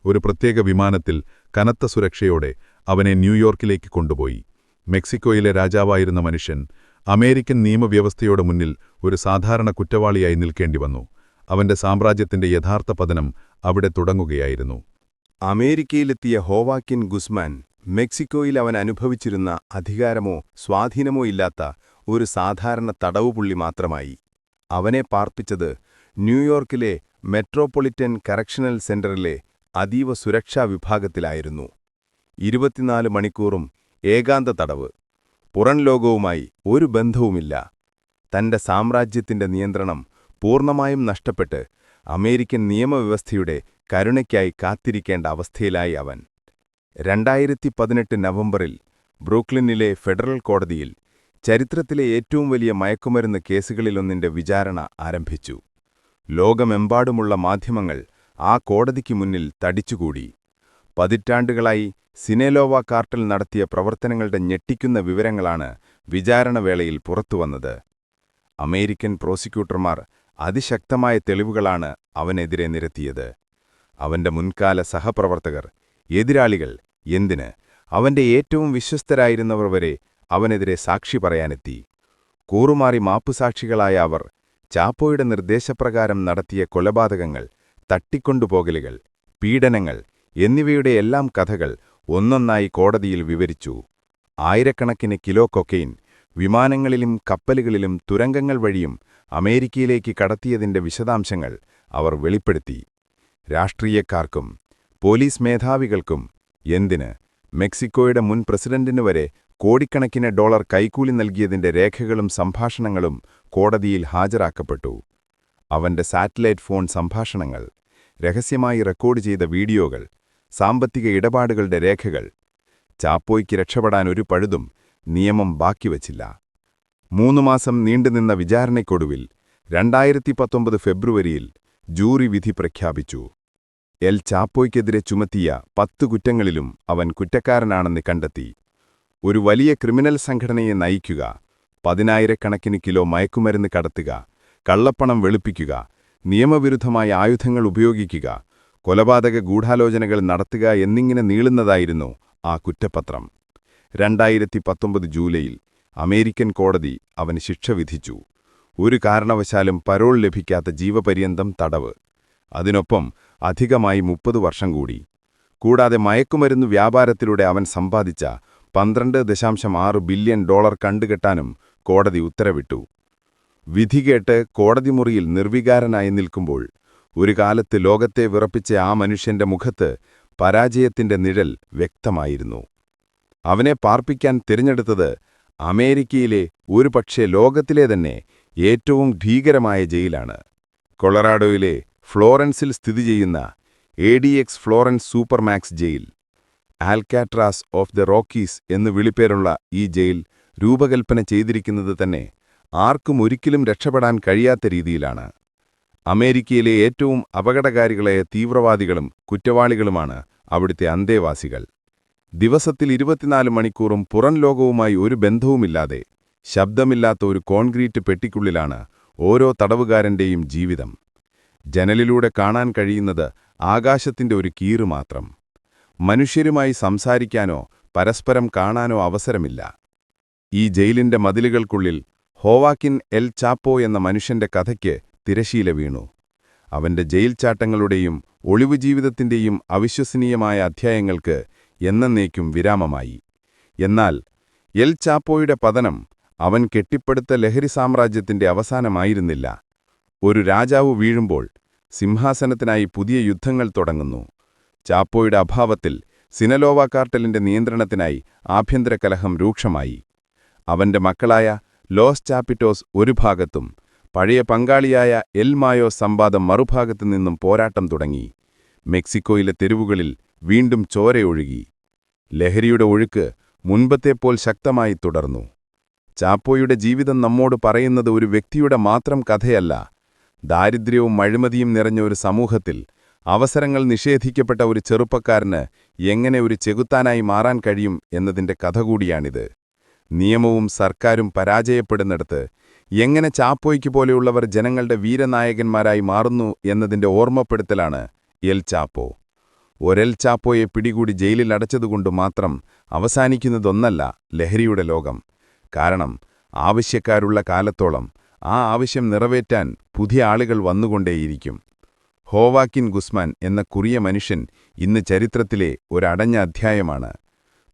ഒരു പ്രത്യേക വിമാനത്തിൽ കനത്ത സുരക്ഷയോടെ അവനെ ന്യൂയോർക്കിലേക്ക് കൊണ്ടുപോയി. മെക്സിക്കോയിലെ രാജാവായിരുന്ന മനുഷ്യൻ അമേരിക്കൻ നിയമവ്യവസ്ഥയുടെ മുന്നിൽ ഒരു സാധാരണ കുറ്റവാളിയായി നിൽക്കേണ്ടിവന്നു. അവന്റെ സാമ്രാജ്യത്തിന്റെ യഥാർത്ഥ പതനം അവിടെ തുടങ്ങുകയായിരുന്നു. അമേരിക്കയിലെത്തിയ ഹോവാക്കിൻ ഗുസ്മാൻ മെക്സിക്കോയിൽ അവൻ അനുഭവിച്ചിരുന്ന അധികാരമോ സ്വാധീനമോ ഇല്ലാത്ത ഒരു സാധാരണ തടവുപുള്ളി മാത്രമായി. അവനെ പാർപ്പിച്ചത് ന്യൂയോർക്കിലെ മെട്രോപൊളിറ്റൻ കറക്ഷണൽ സെന്ററിലെ അതീവ സുരക്ഷാ വിഭാഗത്തിലായിരുന്നു. 24 മണിക്കൂറും ഏകാന്ത തടവ്. പുറം ലോകവുമായി ഒരു ബന്ധവുമില്ല. തന്റെ സാമ്രാജ്യത്തിന്റെ നിയന്ത്രണം പൂർണ്ണമായും നഷ്ടപ്പെട്ട് അമേരിക്കൻ നിയമവ്യവസ്ഥയുടെ കരുണയ്ക്കായി കാത്തിരിക്കേണ്ട അവസ്ഥയിലായി അവൻ. 2018 നവംബറിൽ ബ്രൂക്ലിനിലെ ഫെഡറൽ കോടതിയിൽ ചരിത്രത്തിലെ ഏറ്റവും വലിയ മയക്കുമരുന്ന് കേസുകളിലൊന്നിന്റെ വിചാരണ ആരംഭിച്ചു. ലോകമെമ്പാടുമുള്ള മാധ്യമങ്ങൾ ആ കോടതിക്ക് മുന്നിൽ തടിച്ചുകൂടി. പതിറ്റാണ്ടുകളായി സിനലോവ കാർട്ടൽ നടത്തിയ പ്രവർത്തനങ്ങളുടെ ഞെട്ടിക്കുന്ന വിവരങ്ങളാണ് വിചാരണവേളയിൽ പുറത്തുവന്നത്. അമേരിക്കൻ പ്രോസിക്യൂട്ടർമാർ അതിശക്തമായ തെളിവുകളാണ് അവനെതിരെ നിരത്തിയത്. അവന്റെ മുൻകാല സഹപ്രവർത്തകർ, എതിരാളികൾ, എന്തിന് അവന്റെ ഏറ്റവും വിശ്വസ്തരായിരുന്നവർ വരെ അവനെതിരെ സാക്ഷി പറയാനെത്തി. കൂറുമാറി മാപ്പുസാക്ഷികളായ അവർ ചാപ്പോയുടെ നിർദ്ദേശപ്രകാരം നടത്തിയ കൊലപാതകങ്ങൾ, തട്ടിക്കൊണ്ടുപോകലുകൾ, പീഡനങ്ങൾ എന്നിവയുടെ എല്ലാം കഥകൾ ഒന്നൊന്നായി കോടതിയിൽ വിവരിച്ചു. ആയിരക്കണക്കിന് കിലോ കൊക്കെയിൻ വിമാനങ്ങളിലും കപ്പലുകളിലും തുരങ്കങ്ങൾ വഴിയും അമേരിക്കയിലേക്ക് കടത്തിയതിന്റെ വിശദാംശങ്ങൾ അവർ വെളിപ്പെടുത്തി. രാഷ്ട്രീയക്കാർക്കും പോലീസ് മേധാവികൾക്കും, എന്തിന് മെക്സിക്കോയുടെ മുൻ പ്രസിഡന്റിനു വരെ കോടിക്കണക്കിന് ഡോളർ കൈക്കൂലി നൽകിയതിന്റെ രേഖകളും സംഭാഷണങ്ങളും കോടതിയിൽ ഹാജരാക്കപ്പെട്ടു. അവന്റെ സാറ്റലൈറ്റ് ഫോൺ സംഭാഷണങ്ങൾ, രഹസ്യമായി റെക്കോർഡ് ചെയ്ത വീഡിയോകൾ, സാമ്പത്തിക ഇടപാടുകളുടെ രേഖകൾ. ചാപ്പോയ്ക്ക് രക്ഷപ്പെടാൻ ഒരു പഴുതും നിയമം ബാക്കിവച്ചില്ല. 3 മാസം നീണ്ടുനിന്ന വിചാരണയ്ക്കൊടുവിൽ 2019 ഫെബ്രുവരിയിൽ ജൂറി വിധി പ്രഖ്യാപിച്ചു. എൽ ചാപ്പോയ്ക്കെതിരെ ചുമത്തിയ 10 കുറ്റങ്ങളിലും അവൻ കുറ്റക്കാരനാണെന്ന് കണ്ടെത്തി. ഒരു വലിയ ക്രിമിനൽ സംഘടനയെ നയിക്കുക, 10,000-കണക്കിന് കിലോ മയക്കുമരുന്ന് കടത്തുക, കള്ളപ്പണം വെളുപ്പിക്കുക, നിയമവിരുദ്ധമായ ആയുധങ്ങൾ ഉപയോഗിക്കുക, കൊലപാതക ഗൂഢാലോചനകൾ നടത്തുക എന്നിങ്ങനെ നീളുന്നതായിരുന്നു ആ കുറ്റപത്രം. 2019 ജൂലൈയിൽ അമേരിക്കൻ കോടതി അവന് ശിക്ഷ വിധിച്ചു. ഒരു കാരണവശാലും പരോൾ ലഭിക്കാത്ത ജീവപര്യന്തം തടവ്. അതിനൊപ്പം അധികമായി 30 വർഷം കൂടി. കൂടാതെ മയക്കുമരുന്നു വ്യാപാരത്തിലൂടെ അവൻ സമ്പാദിച്ച $12.6 ബില്യൺ കണ്ടുകെട്ടാനും കോടതി ഉത്തരവിട്ടു. വിധി കേട്ട് കോടതിമുറിയിൽ നിർവികാരനായി നിൽക്കുമ്പോൾ ഒരു കാലത്ത് ലോകത്തെ വിറപ്പിച്ച ആ മനുഷ്യന്റെ മുഖത്ത് പരാജയത്തിന്റെ നിഴൽ വ്യക്തമായിരുന്നു. അവനെ പാർപ്പിക്കാൻ തിരഞ്ഞെടുത്തത് അമേരിക്കയിലെ ഒരുപക്ഷേ ലോകത്തിലെ തന്നെ ഏറ്റവും ഭീകരമായ ജയിലാണ്. കൊളറാഡോയിലെ ഫ്ലോറൻസിൽ സ്ഥിതി ചെയ്യുന്ന ADX Florence supermax jail. Alcatraz of the Rockies എന്ന് വിളിപ്പേരുള്ള ഈ ജയിൽ രൂപകൽപ്പന ചെയ്തിരിക്കുന്നത് തന്നെ ആർക്കും ഒരിക്കലും രക്ഷപ്പെടാൻ കഴിയാത്ത രീതിയിലാണ്. അമേരിക്കയിലെ ഏറ്റവും അപകടകാരികളായ തീവ്രവാദികളും കുറ്റവാളികളുമാണ് അവിടുത്തെ അന്തേവാസികൾ. ദിവസത്തിൽ 24 മണിക്കൂറും പുറം ലോകവുമായി ഒരു ബന്ധവുമില്ലാതെ ശബ്ദമില്ലാത്ത ഒരു കോൺക്രീറ്റ് പെട്ടിക്കുള്ളിലാണ് ഓരോ തടവുകാരന്റെയും ജീവിതം. ജനലിലൂടെ കാണാൻ കഴിയുന്നത് ആകാശത്തിന്റെ ഒരു കീറ് മാത്രം. മനുഷ്യരുമായി സംസാരിക്കാനോ പരസ്പരം കാണാനോ അവസരമില്ല. ഈ ജയിലിന്റെ മതിലുകൾക്കുള്ളിൽ ഹോവാക്കിൻ എൽ ചാപ്പോ എന്ന മനുഷ്യന്റെ കഥയ്ക്ക് തിരശീല വീണു. അവന്റെ ജയിൽ ചാട്ടങ്ങളുടെയും ഒളിവുജീവിതത്തിന്റെയും അവിശ്വസനീയമായ അധ്യായങ്ങൾക്ക് എന്നേക്കും വിരാമമായി. എന്നാൽ എൽ ചാപ്പോയുടെ പതനം അവൻ കെട്ടിപ്പടുത്ത ലഹരി സാമ്രാജ്യത്തിന്റെ അവസാനമായിരുന്നില്ല. ഒരു രാജാവ് വീഴുമ്പോൾ സിംഹാസനത്തിനായി പുതിയ യുദ്ധങ്ങൾ തുടങ്ങുന്നു. ചാപ്പോയുടെ അഭാവത്തിൽ സിനലോവ കാർട്ടലിന്റെ നിയന്ത്രണത്തിനായി ആഭ്യന്തര കലഹം രൂക്ഷമായി. അവന്റെ മക്കളായ ലോസ് ചാപ്പിറ്റോസ് ഒരു ഭാഗത്തും പഴയ പങ്കാളിയായ എൽ മായോ സംവാദം മറുഭാഗത്തു നിന്നും പോരാട്ടം തുടങ്ങി. മെക്സിക്കോയിലെ തെരുവുകളിൽ വീണ്ടും ചോരയൊഴുകി. ലഹരിയുടെ ഒഴുക്ക് മുൻപത്തെപ്പോൾ ശക്തമായി തുടർന്നു. ചാപ്പോയുടെ ജീവിതം നമ്മോട് പറയുന്നത് ഒരു വ്യക്തിയുടെ മാത്രം കഥയല്ല. ദാരിദ്ര്യവും അഴിമതിയും നിറഞ്ഞ ഒരു സമൂഹത്തിൽ അവസരങ്ങൾ നിഷേധിക്കപ്പെട്ട ഒരു ചെറുപ്പക്കാരന് എങ്ങനെ ഒരു ചെകുത്താനായി മാറാൻ കഴിയും എന്നതിന്റെ കഥ കൂടിയാണിത്. നിയമവും സർക്കാരും പരാജയപ്പെടുന്നിടത്ത് എങ്ങനെ ചാപ്പോയ്ക്ക് പോലെയുള്ളവർ ജനങ്ങളുടെ വീരനായകന്മാരായി മാറുന്നു എന്നതിന്റെ ഓർമ്മപ്പെടുത്തലാണ് എൽ ചാപ്പോ. ഒരെൽ ചാപ്പോയെ പിടികൂടി ജയിലിൽ അടച്ചതുകൊണ്ട് മാത്രം അവസാനിക്കുന്നതൊന്നല്ല ലഹരിയുടെ ലോകം. കാരണം ആവശ്യക്കാരുള്ള കാലത്തോളം ആ ആവശ്യം നിറവേറ്റാൻ പുതിയ ആളുകൾ വന്നുകൊണ്ടേയിരിക്കും. ഹോവാക്കിൻ ഗുസ്മാൻ എന്ന കുറിയ മനുഷ്യൻ ഇന്ന് ചരിത്രത്തിലെ ഒരടഞ്ഞ അധ്യായമാണ്.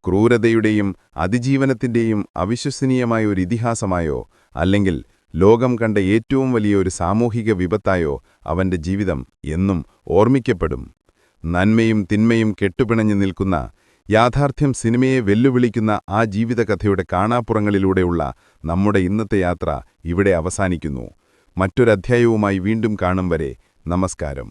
ക്രൂരതയുടെയും അതിജീവനത്തിന്റെയും അവിശ്വസനീയമായ ഒരു ഇതിഹാസമായോ അല്ലെങ്കിൽ ലോകം കണ്ട ഏറ്റവും വലിയ ഒരു സാമൂഹിക വിപത്തായോ അവന്റെ ജീവിതം എന്നും ഓർമ്മിക്കപ്പെടും. നന്മയും തിന്മയും കെട്ടുപിണഞ്ഞു നിൽക്കുന്ന യാഥാർത്ഥ്യം സിനിമയെ വെല്ലുവിളിക്കുന്ന ആ ജീവിതകഥയുടെ കാണാപ്പുറങ്ങളിലൂടെയുള്ള നമ്മുടെ ഇന്നത്തെ യാത്ര ഇവിടെ അവസാനിക്കുന്നു. മറ്റൊരധ്യായവുമായി വീണ്ടും കാണും വരെ നമസ്കാരം.